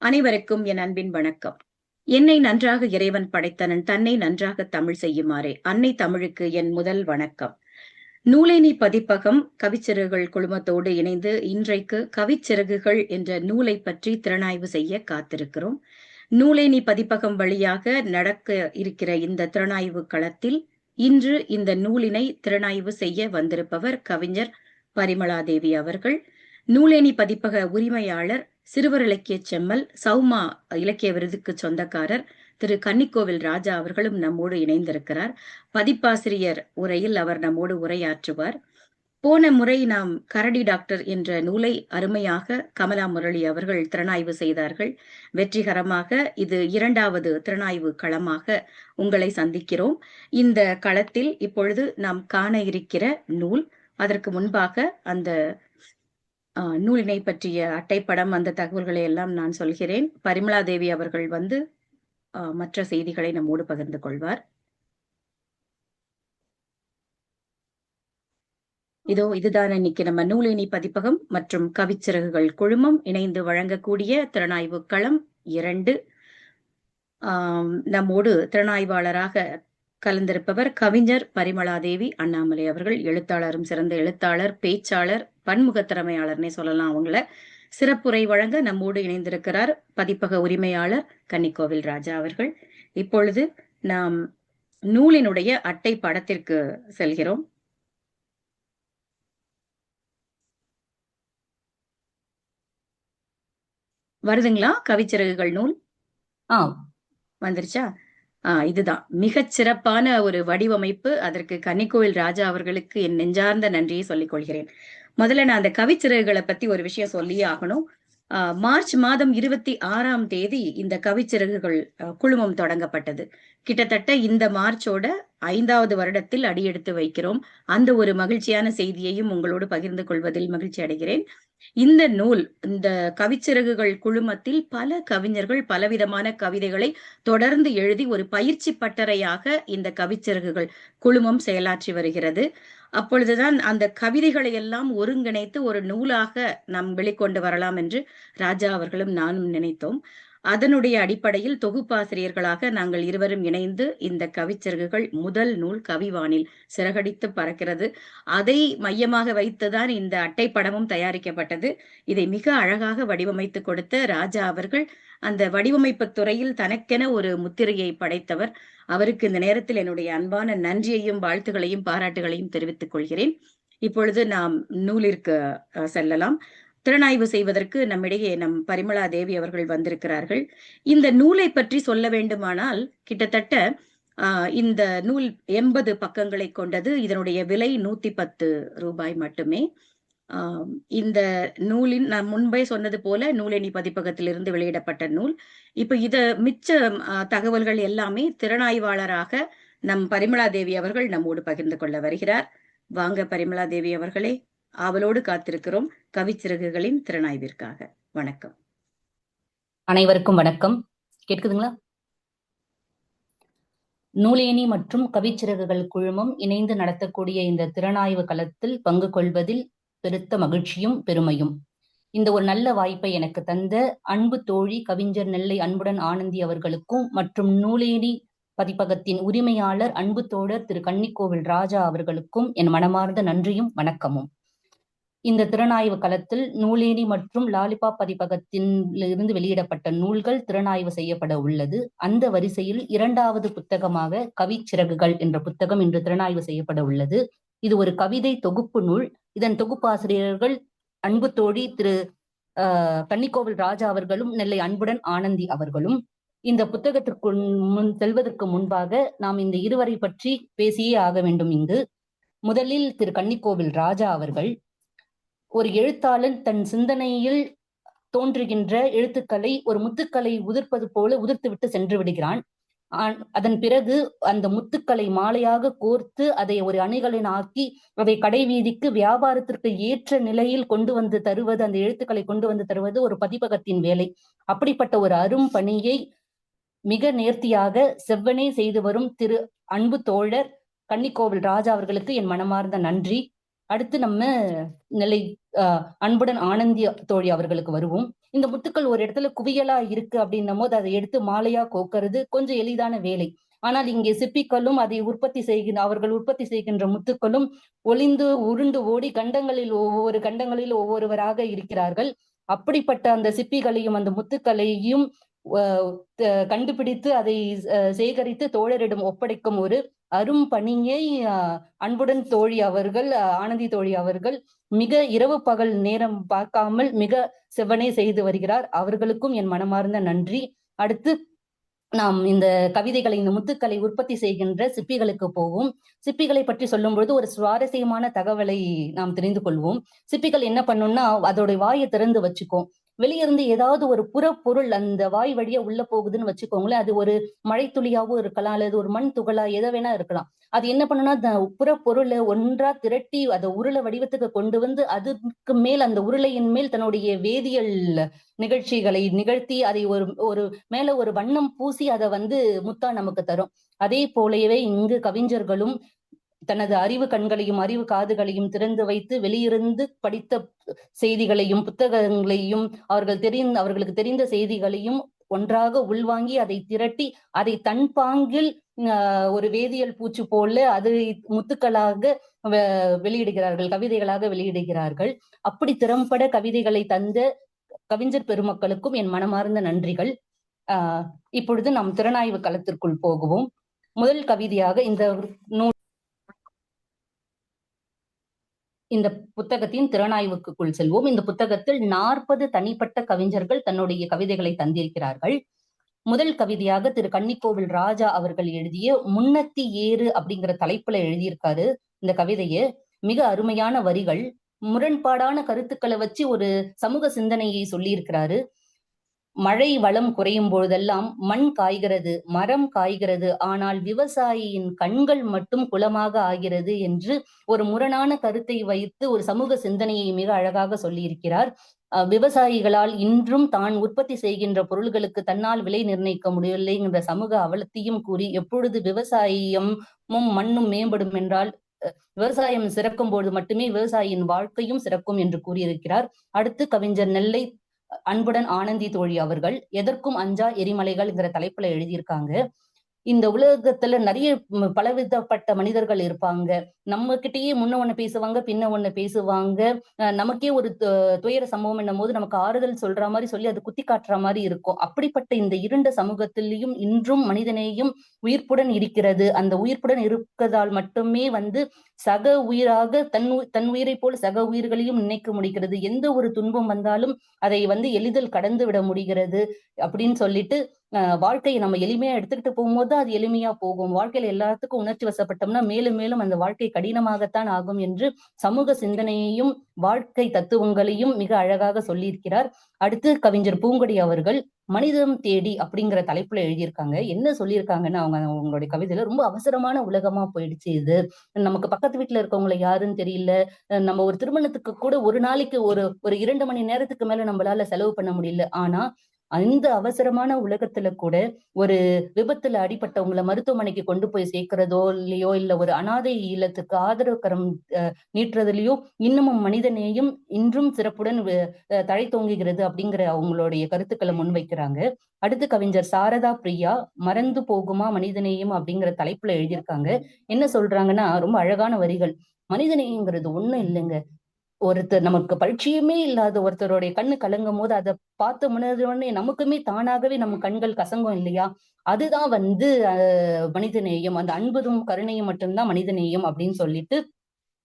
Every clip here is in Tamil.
அனைவருக்கும் என் அன்பின் வணக்கம். என்னை நன்றாக இறைவன் படைத்தனன், தன்னை நன்றாக தமிழ் செய்யுமாறே. அன்னை தமிழுக்கு என் முதல் வணக்கம். நூலேணி பதிப்பகம் கவிச்சிறகுகள் குழுமத்தோடு இணைந்து இன்றைக்கு கவிச்சிறகுகள் என்ற நூலை பற்றி திறனாய்வு செய்ய காத்திருக்கிறோம். நூலேணி பதிப்பகம் வழியாக நடக்க இருக்கிற இந்த திறனாய்வு களத்தில் இன்று இந்த நூலினை திறனாய்வு செய்ய வந்திருப்பவர் கவிஞர் பரிமளாதேவி அவர்கள். நூலேணி பதிப்பக உரிமையாளர், சிறுவர் இலக்கிய செம்மல், சௌமா இலக்கிய விருதுக்கு சொந்தக்காரர் திரு கன்னிக்கோவில் ராஜா அவர்களும் நம்மோடு இணைந்திருக்கிறார். பதிப்பாசிரியர் உரையில் அவர் நம்மோடு உரையாற்றுவார். போன முறை நாம் கரடி டாக்டர் என்ற நூலை அருமையாக கமலா முரளி அவர்கள் திறனாய்வு செய்தார்கள். வெற்றிகரமாக இது இரண்டாவது திறனாய்வு களமாக உங்களை சந்திக்கிறோம். இந்த களத்தில் இப்பொழுது நாம் காண இருக்கிற நூல், அதற்கு முன்பாக அந்த நூலினை பற்றிய அட்டைப்படம், அந்த தகவல்களை எல்லாம் நான் சொல்கிறேன். பரிமளாதேவி அவர்கள் மற்ற செய்திகளை நம்மோடு பகிர்ந்து கொள்வார். இதுதான் இன்னைக்கு நம்ம நூலேணி பதிப்பகம் மற்றும் கவிச்சிறகுகள் குழுமம் இணைந்து வழங்கக்கூடிய திறனாய்வு களம் 2. நம்மோடு திறனாய்வாளராக கலந்திருப்பவர் கவிஞர் பரிமளாதேவி அண்ணாமலை அவர்கள். எழுத்தாளரும், சிறந்த எழுத்தாளர், பேச்சாளர், பன்முகத்திறமையாளர்னே சொல்லலாம் அவங்கள. சிறப்புரை வழங்க நம்மோடு இணைந்திருக்கிறார் பதிப்பக உரிமையாளர் கன்னிக்கோவில் ராஜா அவர்கள். இப்பொழுது நாம் நூலினுடைய அட்டை படத்திற்கு செல்கிறோம். வருதுங்களா கவிச்சிறகுகள் நூல்? வந்துருச்சா? இதுதான் மிகச் சிறப்பான ஒரு வடிவமைப்பு. அதற்கு கன்னிக்கோவில் ராஜா அவர்களுக்கு என் நெஞ்சார்ந்த நன்றியை சொல்லிக் கொள்கிறேன். முதல்ல நான் அந்த கவிச்சிறகுகளை பத்தி ஒரு விஷயம் சொல்லியே ஆகணும். மார்ச் மாதம் 26ஆம் தேதி இந்த கவிச்சிறகுகள் குழுமம் தொடங்கப்பட்டது. கிட்டத்தட்ட இந்த மார்ச்சோட 5வது வருடத்தில் அடியெடுத்து வைக்கிறோம். அந்த ஒரு மகிழ்ச்சியான செய்தியையும் உங்களோடு பகிர்ந்து கொள்வதில் மகிழ்ச்சி அடைகிறேன். இந்த நூல், இந்த கவிச்சிறகுகள் குழுமத்தில் பல கவிஞர்கள் பலவிதமான கவிதைகளை தொடர்ந்து எழுதி ஒரு பயிற்சி பட்டறையாக இந்த கவிச்சிறகுகள் குழுமம் செயலாற்றி வருகிறது. அப்பொழுதுதான் அந்த கவிதைகளை எல்லாம் ஒருங்கிணைத்து ஒரு நூலாக நாம் வெளிக்கொண்டு வரலாம் என்று ராஜா அவர்களும் நானும் நினைத்தோம். அதனுடைய அடிப்படையில் தொகுப்பாசிரியர்களாக நாங்கள் இருவரும் இணைந்து இந்த கவிச்சிறகுகள் முதல் நூல் கவிவானில் சிறகடித்து பறக்கிறது. அதை மையமாக வைத்துதான் இந்த அட்டைப்படமும் தயாரிக்கப்பட்டது. இதை மிக அழகாக வடிவமைத்து கொடுத்த ராஜா அவர்கள் அந்த வடிவமைப்பு துறையில் தனக்கென ஒரு முத்திரையை படைத்தவர். அவருக்கு இந்த நேரத்தில் என்னுடைய அன்பான நன்றியையும் வாழ்த்துகளையும் பாராட்டுகளையும் தெரிவித்துக் கொள்கிறேன். இப்பொழுது நாம் நூலிற்கு செல்லலாம். திறனாய்வு செய்வதற்கு நம்மிடையே நம் பரிமளாதேவி அவர்கள் வந்திருக்கிறார்கள். இந்த நூலை பற்றி சொல்ல வேண்டுமானால் கிட்டத்தட்ட இந்த நூல் 80 பக்கங்களை கொண்டது. இதனுடைய விலை 110 ரூபாய் மட்டுமே. இந்த நூலின், நான் முன்பே சொன்னது போல, நூலேணி பதிப்பகத்திலிருந்து வெளியிடப்பட்ட நூல். இப்ப மிச்ச தகவல்கள் எல்லாமே திறனாய்வாளராக நம் பரிமளாதேவி அவர்கள் நம்மோடு பகிர்ந்து கொள்ள வருகிறார். வாங்க பரிமளாதேவி அவர்களே, ஆவலோடு காத்திருக்கிறோம் கவிச்சிறகுகளின் திறனாய்விற்காக. வணக்கம். அனைவருக்கும் வணக்கம். கேட்குதுங்களா? நூலேணி மற்றும் கவிச்சிறகுகள் குழுமம் இணைந்து நடத்தக்கூடிய இந்த திறனாய்வு களத்தில் பங்கு கொள்வதில் பெருத்த மகிழ்ச்சியும் பெருமையும். இந்த ஒரு நல்ல வாய்ப்பை எனக்கு தந்த அன்பு தோழி கவிஞர் நெல்லை அன்புடன் ஆனந்தி அவர்களுக்கும் மற்றும் நூலேணி பதிப்பகத்தின் உரிமையாளர் அன்பு தோழர் திரு கன்னிக்கோவில் ராஜா அவர்களுக்கும் என் மனமார்ந்த நன்றியும் வணக்கமும். இந்த திறனாய்வு களத்தில் நூலேணி மற்றும் லாலிபா பதிப்பகத்தின் இருந்து வெளியிடப்பட்ட நூல்கள் திறனாய்வு செய்யப்பட உள்ளது. அந்த வரிசையில் 2வது புத்தகமாக கவிச்சிறகுகள் என்ற புத்தகம் இன்று திறனாய்வு செய்யப்பட உள்ளது. இது ஒரு கவிதை தொகுப்பு நூல். இதன் தொகுப்பாசிரியர்கள் அன்பு தோழி திரு கன்னிக்கோவில் ராஜா அவர்களும் நெல்லை அன்புடன் ஆனந்தி அவர்களும். இந்த புத்தகத்திற்கு செல்வதற்கு முன்பாக நாம் இந்த இருவரை பற்றி பேசியே ஆக வேண்டும். இங்கு முதலில் திரு கன்னிக்கோவில் ராஜா அவர்கள் ஒரு எழுத்தாளன் தன் சிந்தனையில் தோன்றுகின்ற எழுத்துக்களை ஒரு முத்துக்களை உதிர்ப்பது போல உதிர்த்துவிட்டு சென்று விடுகிறான். அதன் பிறகு அந்த முத்துக்களை மாலையாக கோர்த்து அதை ஒரு அணிகளின் ஆக்கி அதை கடை வீதிக்கு வியாபாரத்திற்கு ஏற்ற நிலையில் கொண்டு வந்து தருவது, அந்த எழுத்துக்களை கொண்டு வந்து தருவது ஒரு பதிப்பகத்தின் வேலை. அப்படிப்பட்ட ஒரு அரும் பணியை மிக நேர்த்தியாக செவ்வனே செய்து வரும் திரு அன்பு தோழர் கன்னிக்கோவில் ராஜா அவர்களுக்கு என் மனமார்ந்த நன்றி. அடுத்து நம்ம நெல்லை அன்புடன் ஆனந்தி தோழி அவர்களுக்கு வருவோம். இந்த முத்துக்கள் ஒரு இடத்துல குவியலா இருக்கு அப்படின்னும் போது அதை எடுத்து மாலையா கோக்கிறது கொஞ்சம் எளிதான வேலை. ஆனால் இங்கே சிப்பிகளும் அதை அவர்கள் உற்பத்தி செய்கின்ற முத்துக்களும் ஒளிந்து உருண்டு ஓடி ஒவ்வொரு கண்டங்களில் ஒவ்வொருவராக இருக்கிறார்கள். அப்படிப்பட்ட அந்த சிப்பிகளையும் அந்த முத்துக்களையும் கண்டுபிடித்து அதை சேகரித்து தோழரிடம் ஒப்படைக்கும் ஒரு அரும் பணியை அன்புடன் தோழி அவர்கள், ஆனந்தி தோழி அவர்கள் மிக இரவு பகல் நேரம் பார்க்காமல் மிக செவ்வனே செய்து வருகிறார். அவர்களுக்கும் என் மனமார்ந்த நன்றி. அடுத்து நாம் இந்த கவிதைகளை, இந்த முத்துக்களை உற்பத்தி செய்கின்ற சிப்பிகளுக்கு போவோம். சிப்பிகளை பற்றி சொல்லும் பொழுது ஒரு சுவாரஸ்யமான தகவலை நாம் தெரிந்து கொள்வோம். சிப்பிகள் என்ன பண்ணும்னா அதோட வாயை திறந்து வச்சுக்கும். வெளியிருந்து ஏதாவது ஒரு புறப்பொருள் அந்த வாய் வழியா உள்ள போகுதுன்னு வச்சுக்கோங்களேன். அது ஒரு மழை துளியாவும் இருக்கலாம், அல்லது ஒரு மண் துகளா எதை வேணா இருக்கலாம். அது என்ன பண்ணுன்னா புறப்பொருளை ஒன்றா திரட்டி அதை உருளை வடிவத்துக்கு கொண்டு வந்து அதுக்கு மேல் அந்த உருளையின் மேல் தன்னுடைய வேதியியல் நிகழ்ச்சிகளை நிகழ்த்தி அதை ஒரு மேல ஒரு வண்ணம் பூசி அதை முத்தா நமக்கு தரும். அதே போலவே இங்கு கவிஞர்களும் தனது அறிவு கண்களையும் அறிவு காதுகளையும் திறந்து வைத்து வெளியிருந்து படித்த செய்திகளையும் புத்தகங்களையும் அவர்களுக்கு தெரிந்த செய்திகளையும் ஒன்றாக உள்வாங்கி அதை திரட்டி அதை தன் பாங்கில் ஒரு வேதியியல் பூச்சு போல அது முத்துக்களாக வெளியிடுகிறார்கள், கவிதைகளாக வெளியிடுகிறார்கள். அப்படி திறம்பட கவிதைகளை தந்த கவிஞர் பெருமக்களுக்கும் என் மனமார்ந்த நன்றிகள். இப்பொழுது நாம் திறனாய்வு களத்திற்குள் போகுவோம். முதல் கவிதையாக இந்த புத்தகத்தின் திறனாய்வுக்குள் செல்வோம். இந்த புத்தகத்தில் 40 தனிப்பட்ட கவிஞர்கள் தன்னுடைய கவிதைகளை தந்திருக்கிறார்கள். முதல் கவிதையாக திரு கன்னிக்கோவில் ராஜா அவர்கள் எழுதிய முன்னத்தி ஏறு அப்படிங்கிற தலைப்புல எழுதியிருக்காரு இந்த கவிதையை. மிக அருமையான வரிகள், முரண்பாடான கருத்துக்களை வச்சு ஒரு சமூக சிந்தனையை சொல்லியிருக்கிறாரு. மழை வளம் குறையும் பொழுதெல்லாம் மண் காய்கிறது, மரம் காய்கிறது, ஆனால் விவசாயியின் கண்கள் மட்டும் குளமாக ஆகிறது என்று ஒரு முரணான கருத்தை வைத்து ஒரு சமூக சிந்தனையை மிக அழகாக சொல்லியிருக்கிறார். விவசாயிகளால் இன்றும் தான் உற்பத்தி செய்கின்ற பொருள்களுக்கு தன்னால் விலை நிர்ணயிக்க முடியவில்லைங்கிற சமூக அவலத்தையும் கூறி, எப்பொழுது விவசாயமும் மண்ணும் மேம்படும் என்றால் விவசாயம் சிறக்கும் பொழுது மட்டுமே விவசாயியின் வாழ்க்கையும் சிறக்கும் என்று கூறியிருக்கிறார். அடுத்து கவிஞர் நெல்லை அன்புடன் ஆனந்தி தோழி அவர்கள் எதற்கும் அஞ்சா எரிமலைகள்ங்கிற தலைப்புல எழுதியிருக்காங்க. இந்த உலகத்துல நிறைய பலவிதப்பட்ட மனிதர்கள் இருப்பாங்க. நம்ம கிட்டயே முன்ன ஒண்ணு பேசுவாங்க, பின்ன ஒண்ணு பேசுவாங்க. நமக்கே ஒரு துயர சம்பவம் என்னும் போது நமக்கு ஆறுதல் சொல்ற மாதிரி சொல்லி அது குத்தி காட்டுற மாதிரி இருக்கும். அப்படிப்பட்ட இந்த இருண்ட சமூகத்திலையும் இன்றும் மனிதனையும் உயிர்ப்புடன் இருக்கிறது. அந்த உயிர்ப்புடன் இருக்கிறதால் மட்டுமே சக உயிராக தன் உயிரை போல் சக உயிர்களையும் நினைக்க முடிகிறது. எந்த ஒரு துன்பம் வந்தாலும் அதை எளிதில் கடந்து விட முடிகிறது அப்படின்னு சொல்லிட்டு வாழ்க்கையை நம்ம எளிமையா எடுத்துக்கிட்டு போகும்போது அது எளிமையா போகும். வாழ்க்கையில எல்லாத்துக்கும் உணர்ச்சி வசப்பட்டோம்னா மேலும் மேலும் அந்த வாழ்க்கை கடினமாகத்தான் ஆகும் என்று சமூக சிந்தனையையும் வாழ்க்கை தத்துவங்களையும் மிக அழகாக சொல்லியிருக்கிறார். அடுத்து கவிஞர் பூங்கொடி அவர்கள் மனிதம் தேடி அப்படிங்கிற தலைப்புல எழுதியிருக்காங்க. என்ன சொல்லியிருக்காங்கன்னா அவங்களுடைய கவிதையில ரொம்ப அவசரமான உலகமா போயிடுச்சு இது. நமக்கு பக்கத்து வீட்டுல இருக்கவங்களை யாருன்னு தெரியல. நம்ம ஒரு திருமணத்துக்கு கூட ஒரு நாளைக்கு ஒரு 2 மணி நேரத்துக்கு மேல நம்மளால செலவு பண்ண முடியல. ஆனா அந்த அவசரமான உலகத்துல கூட ஒரு விபத்துல அடிபட்டவங்களை மருத்துவமனைக்கு கொண்டு போய் சேர்க்கிறதோ இல்லையோ, இல்ல ஒரு அனாதை இல்லத்துக்கு ஆதரவு கரம் நீட்டுறதுலயோ இன்னமும் மனிதநேயம் இன்றும் சிறப்புடன் தழை தோங்குகிறது அப்படிங்கிற அவங்களுடைய கருத்துக்களை முன்வைக்கிறாங்க. அடுத்து கவிஞர் சாரதா பிரியா மறந்து போகுமா மனிதநேயம் அப்படிங்கிற தலைப்புல எழுதியிருக்காங்க. என்ன சொல்றாங்கன்னா ரொம்ப அழகான வரிகள். மனிதநேயங்கிறது ஒண்ணும் இல்லைங்க. ஒருத்தர் நமக்கு பரிச்சயமே இல்லாத ஒருத்தருடைய கண்ணு கலங்கும் போது அதை பார்த்து முன்னே நமக்குமே தானாகவே நம்ம கண்கள் கசங்கும் இல்லையா? அதுதான் மனிதநேயம். அந்த அன்பும் கருணையும் மட்டும்தான் மனிதநேயம் அப்படின்னு சொல்லிட்டு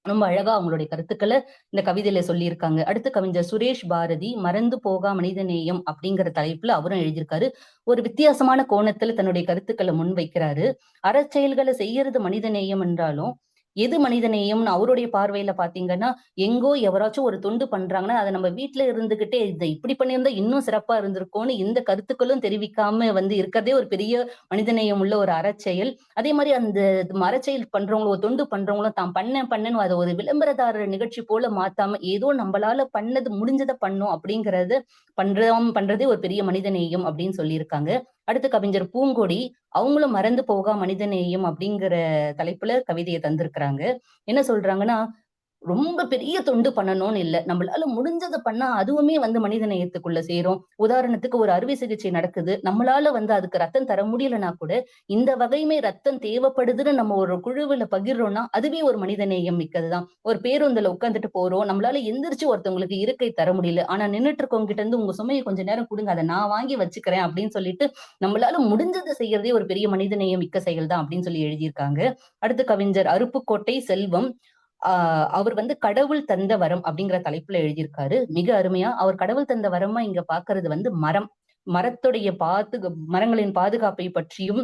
ரொம்ப அழகா அவங்களுடைய கருத்துக்களை இந்த கவிதையில சொல்லியிருக்காங்க. அடுத்து கவிஞர் சுரேஷ் பாரதி மறந்து போகா மனிதநேயம் அப்படிங்கிற தலைப்புல அவரும் எழுதியிருக்காரு. ஒரு வித்தியாசமான கோணத்துல தன்னுடைய கருத்துக்களை முன்வைக்கிறாரு. அறச்செயல்களை செய்யறது மனிதநேயம் என்றாலும் எது மனிதநேயம்னு அவருடைய பார்வையில பாத்தீங்கன்னா, எங்கோ எவராச்சும் ஒரு தொண்டு பண்றாங்கன்னா அதை நம்ம வீட்டுல இருந்துகிட்டே இதை இப்படி பண்ணியிருந்தா இன்னும் சிறப்பா இருந்திருக்கும்னு இந்த கருத்துக்களும் தெரிவிக்காம இருக்கிறதே ஒரு பெரிய மனிதநேயம் உள்ள ஒரு அறச்செயல். அதே மாதிரி அந்த அறச்செயல் பண்றவங்களும் ஒரு தொண்டு பண்றவங்களும் தான் பண்ணேன்னு அதை ஒரு விளம்பரதாரர் நிகழ்ச்சி போல மாத்தாம ஏதோ நம்மளால முடிஞ்சதை பண்ணும் அப்படிங்கறது பண்றதே ஒரு பெரிய மனிதநேயம் அப்படின்னு சொல்லியிருக்காங்க. அடுத்து கவிஞர் பூங்கொடி அவங்களும் மறந்து போகா மனிதநேயம் அப்படிங்கிற தலைப்புல கவிதையை தந்திருக்கிறாங்க. என்ன சொல்றாங்கன்னா, ரொம்ப பெரிய தொண்டு பண்ணணும்னு இல்ல. நம்மளால முடிஞ்சத பண்ணா அதுவுமே வந்து மனித நேயத்துக்குள்ள சேரும். உதாரணத்துக்கு ஒரு அறுவை சிகிச்சை நடக்குது. நம்மளால வந்து அதுக்கு ரத்தம் தர முடியலன்னா கூட, இந்த வகையுமே ரத்தம் தேவைப்படுதுன்னு நம்ம ஒரு குழுவுல பகிர்றோம்னா, அதுவே ஒரு மனித நேயம் மிக்கதுதான். ஒரு பேருந்துல உட்கார்ந்துட்டு போறோம். நம்மளால எந்திரிச்சு ஒருத்தவங்களுக்கு இருக்கை தர முடியல. ஆனா நின்னுட்டு இருக்கவங்க கிட்ட இருந்து உங்க சுமைய கொஞ்ச நேரம் குடுங்க. அத நான் வாங்கி வச்சுக்கிறேன் அப்படின்னு சொல்லிட்டு, நம்மளால முடிஞ்சத செய்யறதே ஒரு பெரிய மனித நேயம் மிக்க செயல் தான் அப்படின்னு சொல்லி எழுதியிருக்காங்க. அடுத்து கவிஞர் அருப்புக்கோட்டை செல்வம். அவர் வந்து கடவுள் தந்த வரம் அப்படிங்கிற தலைப்புல எழுதியிருக்காரு. மிக அருமையா. அவர் கடவுள் தந்த வரமா இங்க பார்க்கிறது வந்து மரம். மரத்துடைய மரங்களின் பாதுகாப்பை பற்றியும்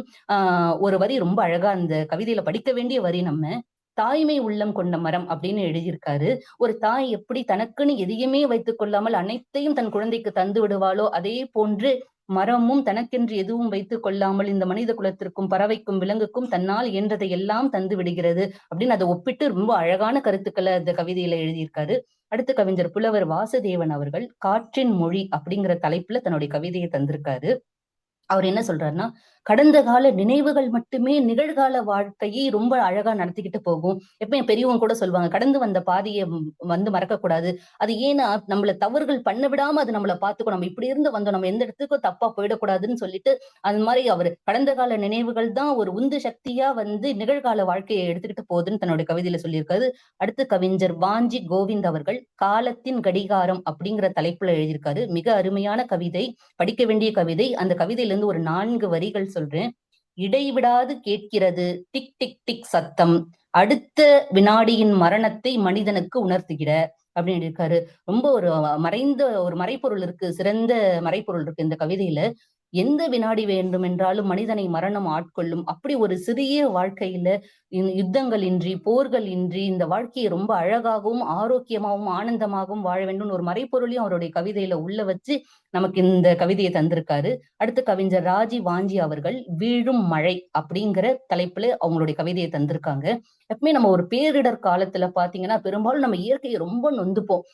ஒரு வரி ரொம்ப அழகா அந்த கவிதையில படிக்க வேண்டிய வரி நம்ம. தாய்மை உள்ளம் கொண்ட மரம் அப்படின்னு எழுதியிருக்காரு. ஒரு தாய் எப்படி தனக்குன்னு எதையுமே வைத்துக் கொள்ளாமல் அனைத்தையும் தன் குழந்தைக்கு தந்து விடுவாளோ, அதே போன்று மரமும் தனக்கென்று எதுவும் வைத்துக் கொள்ளாமல் இந்த மனித குலத்திற்கும், பறவைக்கும், விலங்குக்கும் தன்னால் இயன்றதை எல்லாம் தந்து விடுகிறது அப்படின்னு அதை ஒப்பிட்டு ரொம்ப அழகான கருத்துக்களை அந்த கவிதையில எழுதியிருக்காரு. அடுத்து கவிஞர் புலவர் வாசுதேவன் அவர்கள் காற்றின் மொழி அப்படிங்கிற தலைப்புல தன்னுடைய கவிதையை தந்திருக்காரு. அவர் என்ன சொல்றாருன்னா, கடந்த கால நினைவுகள் மட்டுமே நிகழ்கால வாழ்க்கையை ரொம்ப அழகா நடத்திக்கிட்டு போகும். எப்பயும் பெரியவங்க கூட சொல்லுவாங்க, கடந்து வந்த பாதைய வந்து மறக்கக்கூடாது. அது ஏன்னா, நம்மள தவறுகள் பண்ண விடாம அது நம்மள பார்த்துக்கும். நம்ம இப்படி இருந்து வந்தோம். நம்ம எந்த இடத்துக்கும் தப்பா போயிடக்கூடாதுன்னு சொல்லிட்டு, அது மாரி அவரு கடந்த கால நினைவுகள் தான் ஒரு உந்து சக்தியா வந்து நிகழ்கால வாழ்க்கைய எடுத்துக்கிட்டு போகுதுன்னு தன்னுடைய கவிதையில சொல்லியிருக்காரு. அடுத்து கவிஞர் வாஞ்சி கோவிந்த் அவர்கள் காலத்தின் கடிகாரம் அப்படிங்கிற தலைப்புல எழுதியிருக்காரு. மிக அருமையான கவிதை. படிக்க வேண்டிய கவிதை. அந்த கவிதையிலிருந்து ஒரு 4 வரிகள் சொல்றேன். இடைவிடாது கேட்கிறது டிக் டிக் டிக் சத்தம். அடுத்த வினாடியின் மரணத்தை மனிதனுக்கு உணர்த்துகிற அப்படின்னு இருக்காரு. ரொம்ப ஒரு மறைந்த ஒரு மறைப்பொருள் இருக்கு. சிறந்த மறைப்பொருள் இருக்கு இந்த கவிதையில. எந்த வினாடி வேண்டுமென்றாலும் மனிதனை மரணம் ஆட்கொள்ளும். அப்படி ஒரு சிறிய வாழ்க்கையில யுத்தங்கள் இன்றி, போர்கள் இன்றி இந்த வாழ்க்கையை ரொம்ப அழகாகவும், ஆரோக்கியமாகவும், ஆனந்தமாகவும் வாழ வேண்டும்னு ஒரு மறைப்பொருளையும் அவருடைய கவிதையில உள்ள வச்சு நமக்கு இந்த கவிதையை தந்திருக்காரு. அடுத்து கவிஞர் ராஜி வாஞ்சி அவர்கள் வீழும் மழை அப்படிங்கிற தலைப்புல அவங்களுடைய கவிதையை தந்திருக்காங்க. எப்பவுமே நம்ம ஒரு பேரிடர் காலத்துல பாத்தீங்கன்னா, பெரும்பாலும் நம்ம இயற்கையை ரொம்ப நொந்துப்போம்.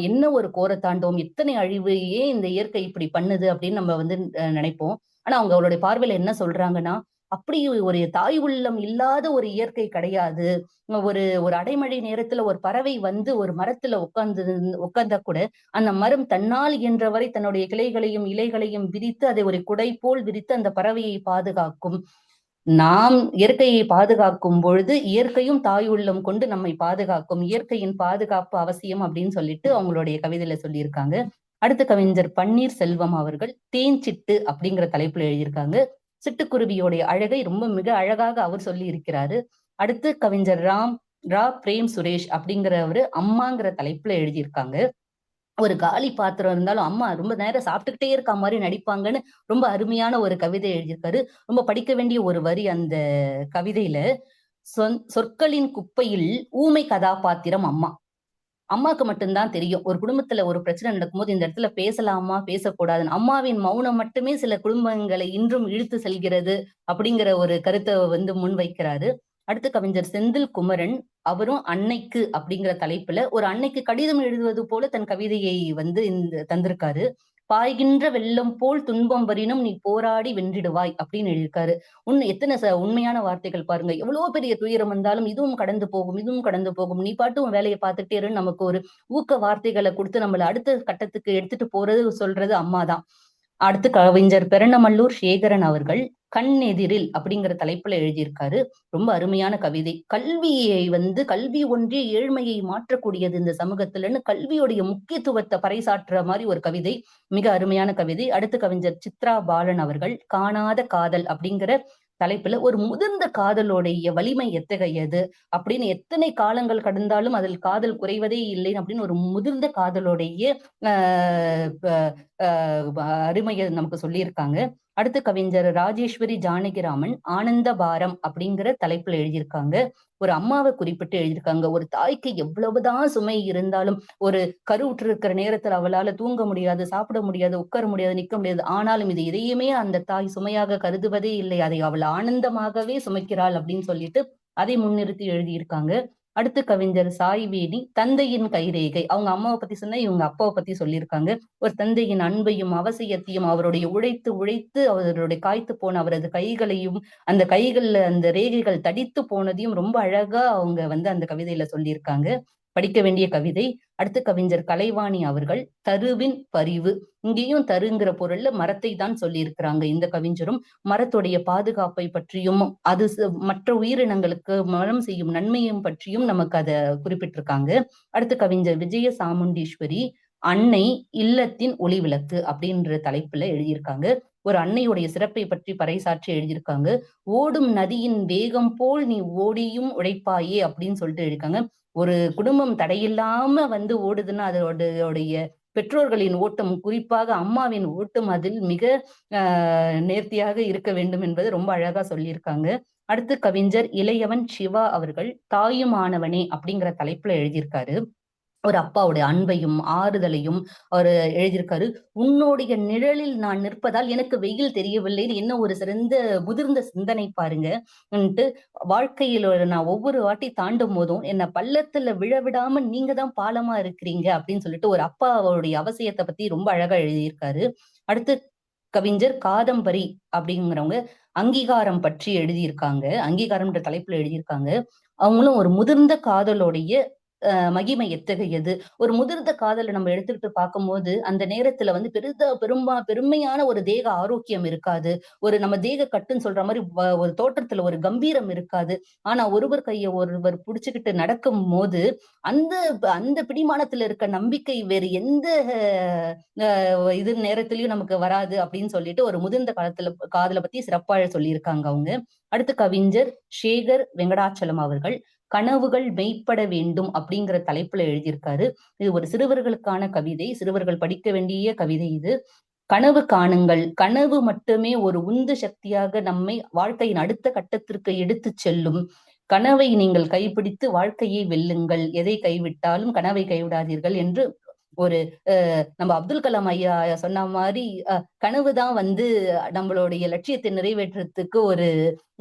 என்ன ஒரு கோரத்தாண்டவம், எத்தனை அழிவு, ஏன் இந்த இயற்கை இப்படி பண்ணுது அப்படின்னு நம்ம வந்து நினைப்போம். ஆனா அவங்க அவருடைய பார்வையில என்ன சொல்றாங்கன்னா, அப்படி ஒரு தாய் உள்ளம் இல்லாத ஒரு இயற்கை கிடையாது. ஒரு ஒரு அடைமழை நேரத்துல ஒரு பறவை வந்து ஒரு மரத்துல உட்கார்ந்தா கூட, அந்த மரம் தன்னால் இயன்றவரை தன்னுடைய கிளைகளையும், இலைகளையும் விரித்து அதை ஒரு குடை போல் விரித்து அந்த பறவையை பாதுகாக்கும். நாம் இயற்கையை பாதுகாக்கும் பொழுது, இயற்கையும் தாய் உள்ளம் கொண்டு நம்மை பாதுகாக்கும். இயற்கையின் பாதுகாப்பு அவசியம் அப்படின்னு சொல்லிட்டு அவங்களுடைய கவிதையில சொல்லியிருக்காங்க. அடுத்த கவிஞர் பன்னீர் செல்வம் அவர்கள் தேன்சிட்டு அப்படிங்கிற தலைப்புல எழுதியிருக்காங்க. சிட்டுக்குருவியோடைய அழகை ரொம்ப மிக அழகாக அவர் சொல்லி இருக்கிறாரு. அடுத்து கவிஞர் பிரேம் சுரேஷ் அப்படிங்கிறவரு அம்மாங்கிற தலைப்புல எழுதியிருக்காங்க. ஒரு காலி பாத்திரம் இருந்தாலும் அம்மா ரொம்ப நேரம் சாப்பிட்டுக்கிட்டே இருக்க மாதிரி நடிப்பாங்கன்னு ரொம்ப அருமையான ஒரு கவிதை எழுதியிருக்காரு. ரொம்ப படிக்க வேண்டிய ஒரு வரி அந்த கவிதையில. சொற்களின் குப்பையில் ஊமை கதாபாத்திரம் அம்மா. அம்மாக்கு மட்டும்தான் தெரியும். ஒரு குடும்பத்துல ஒரு பிரச்சனை நடக்கும்போது இந்த இடத்துல பேசலாமா, பேசக்கூடாதுன்னு. அம்மாவின் மௌனம் மட்டுமே சில குடும்பங்களை இன்றும் இழுத்து செல்கிறது அப்படிங்கிற ஒரு கருத்தை வந்து முன்வைக்கிறாரு. அடுத்து கவிஞர் செந்தில் குமரன். அவரும் அன்னைக்கு அப்படிங்கிற தலைப்புல ஒரு அன்னைக்கு கடிதம் எழுதுவது போல தன் கவிதையை வந்து தந்திருக்காரு. பாய்கின்ற வெள்ளம் போல் துன்பம் வரினும் நீ போராடி வென்றிடுவாய் அப்படின்னு எழுதியிருக்காரு. எத்தனை உண்மையான வார்த்தைகள் பாருங்க. எவ்வளவு பெரிய துயரம் வந்தாலும் இதுவும் கடந்து போகும், இதுவும் கடந்து போகும். நீ பாட்டு உன் வேலையை பார்த்துட்டே இருன்னு நமக்கு ஒரு ஊக்க வார்த்தைகளை கொடுத்து நம்மள அடுத்த கட்டத்துக்கு எடுத்துட்டு போறது சொல்றது அம்மாதான். அடுத்து கவிஞர் பெரணமல்லூர் சேகரன் அவர்கள் கண்ணெதிரில் அப்படிங்கிற தலைப்புல எழுதியிருக்காரு. ரொம்ப அருமையான கவிதை. கல்வியை வந்து கல்வி ஒன்றே ஏழ்மையை மாற்றக்கூடியது இந்த சமூகத்துலன்னு கல்வியுடைய முக்கியத்துவத்தை பறைசாற்றுற மாதிரி ஒரு கவிதை. மிக அருமையான கவிதை. அடுத்து கவிஞர் சித்ரா பாலன் அவர்கள் காணாத காதல் அப்படிங்கிற தலைப்புல ஒரு முதிர்ந்த காதலோடைய வலிமை எத்தகையது அப்படின்னு எத்தனை காலங்கள் கடந்தாலும் அதில் காதல் குறைவதே இல்லை அப்படின்னு ஒரு முதிர்ந்த காதலோடைய அருமையை நமக்கு சொல்லியிருக்காங்க. அடுத்து கவிஞர் ராஜேஸ்வரி ஜானகிராமன் ஆனந்த பாரம் அப்படிங்கிற தலைப்புல எழுதியிருக்காங்க. ஒரு அம்மாவை குறிப்பிட்டு எழுதியிருக்காங்க. ஒரு தாய்க்கு எவ்வளவுதான் சுமை இருந்தாலும் ஒரு கருவுற்று இருக்கிற நேரத்துல அவளால தூங்க முடியாது, சாப்பிட முடியாது, உட்கார முடியாது, நிக்க முடியாது. ஆனாலும் இது எதையுமே அந்த தாய் சுமையாக கருதுவதே இல்லை. அதை அவள் ஆனந்தமாகவே சுமைக்கிறாள் அப்படின்னு சொல்லிட்டு அதை முன்னிறுத்தி எழுதியிருக்காங்க. அடுத்து கவிஞர் சாய்வேணி தந்தையின் கைரேகை. அவங்க அம்மாவை பத்தி சொன்னா இவங்க அப்பாவை பத்தி சொல்லியிருக்காங்க. ஒரு தந்தையின் அன்பையும் அவசியத்தையும் அவருடைய உழைத்து உழைத்து அவருடைய காய்த்து போன அவரது கைகளையும் அந்த கைகள்ல அந்த ரேகைகள் தடித்து போனதையும் ரொம்ப அழகா அவங்க வந்து அந்த கவிதையில சொல்லியிருக்காங்க. படிக்க வேண்டிய கவிதை. அடுத்து கவிஞர் கலைவாணி அவர்கள் தருவின் பரிவு. இங்கேயும் தருங்கிற பொருள்ல மரத்தை தான் சொல்லி இருக்கிறாங்க இந்த கவிஞரும். மரத்துடைய பாதுகாப்பை பற்றியும் அது மற்ற உயிரினங்களுக்கு மரம் செய்யும் நன்மையும் பற்றியும் நமக்கு அதை குறிப்பிட்டிருக்காங்க. அடுத்து கவிஞர் விஜய சாமுண்டீஸ்வரி அன்னை இல்லத்தின் ஒளி விளக்கு அப்படின்ற தலைப்புல எழுதியிருக்காங்க. ஒரு அன்னையுடைய சிறப்பை பற்றி பறைசாற்றி எழுதியிருக்காங்க. ஓடும் நதியின் வேகம் போல் நீ ஓடியும் உழைப்பாயே அப்படின்னு சொல்லிட்டு எழுதியிருக்காங்க. ஒரு குடும்பம் தடையில்லாம ஓடுதுன்னா அதோடைய பெற்றோர்களின் ஓட்டம், குறிப்பாக அம்மாவின் ஓட்டம் அதில் மிக நேர்த்தியாக இருக்க வேண்டும் என்பது ரொம்ப அழகா சொல்லியிருக்காங்க. அடுத்து கவிஞர் இளையவன் சிவா அவர்கள் தாயுமானவனே அப்படிங்கிற தலைப்புல எழுதியிருக்காரு. ஒரு அப்பாவுடைய அன்பையும் ஆறுதலையும் அவர் எழுதியிருக்காரு. உன்னுடைய நிழலில் நான் நிற்பதால் எனக்கு வெயில் தெரியவில்லைன்னு என்ன ஒரு சிறந்த முதிர்ந்த சிந்தனை பாருங்க. வாழ்க்கையில நான் ஒவ்வொரு வாட்டி தாண்டும் போதும் என்ன பள்ளத்துல விழவிடாம நீங்க தான் பாலமா இருக்கிறீங்க அப்படின்னு சொல்லிட்டு ஒரு அப்பாவுடைய அவசியத்தை பத்தி ரொம்ப அழகா எழுதியிருக்காரு. அடுத்து கவிஞர் காதம்பரி அப்படிங்கிறவங்க அங்கீகாரம் பற்றி எழுதியிருக்காங்க. அங்கீகாரம்ன்ற தலைப்புல எழுதியிருக்காங்க. அவங்களும் ஒரு முதிர்ந்த காதலோடைய மகிமை எத்தகையது. ஒரு முதிர்ந்த காதலை நம்ம எடுத்துக்கிட்டு பார்க்கும்போது அந்த நேரத்துல பெருமையான ஒரு தேக ஆரோக்கியம் இருக்காது. ஒரு நம்ம தேக கட்டுன்னு சொல்ற மாதிரி ஒரு தோற்றத்துல ஒரு கம்பீரம் இருக்காது. ஆனா ஒருவர் கையை ஒருவர் புடிச்சுக்கிட்டு நடக்கும் போது அந்த அந்த பிடிமானத்துல இருக்க நம்பிக்கை வேறு எந்த இது நேரத்திலயும் நமக்கு வராது அப்படின்னு சொல்லிட்டு ஒரு முதிர்ந்த காதலை பத்தி சிறப்பா சொல்லியிருக்காங்க அவங்க. அடுத்து கவிஞர் சேகர் வெங்கடாச்சலம் அவர்கள் கனவுகள் மெய்ப்பட வேண்டும் அப்படிங்கிற தலைப்புல எழுதியிருக்காரு. இது ஒரு சிறுவர்களுக்கான கவிதை, சிறுவர்கள் படிக்க வேண்டிய கவிதை இது. கனவு காணுங்கள், கனவு மட்டுமே ஒரு உந்து சக்தியாக நம்மை வாழ்க்கையின் அடுத்த கட்டத்திற்கு எடுத்து செல்லும். கனவை நீங்கள் கைப்பிடித்து வாழ்க்கையை வெல்லுங்கள், எதை கைவிட்டாலும் கனவை கைவிடாதீர்கள் என்று ஒரு நம்ம அப்துல் கலாம் ஐயா சொன்ன மாதிரி கனவுதான் நம்மளுடைய லட்சியத்தை நிறைவேற்றத்துக்கு ஒரு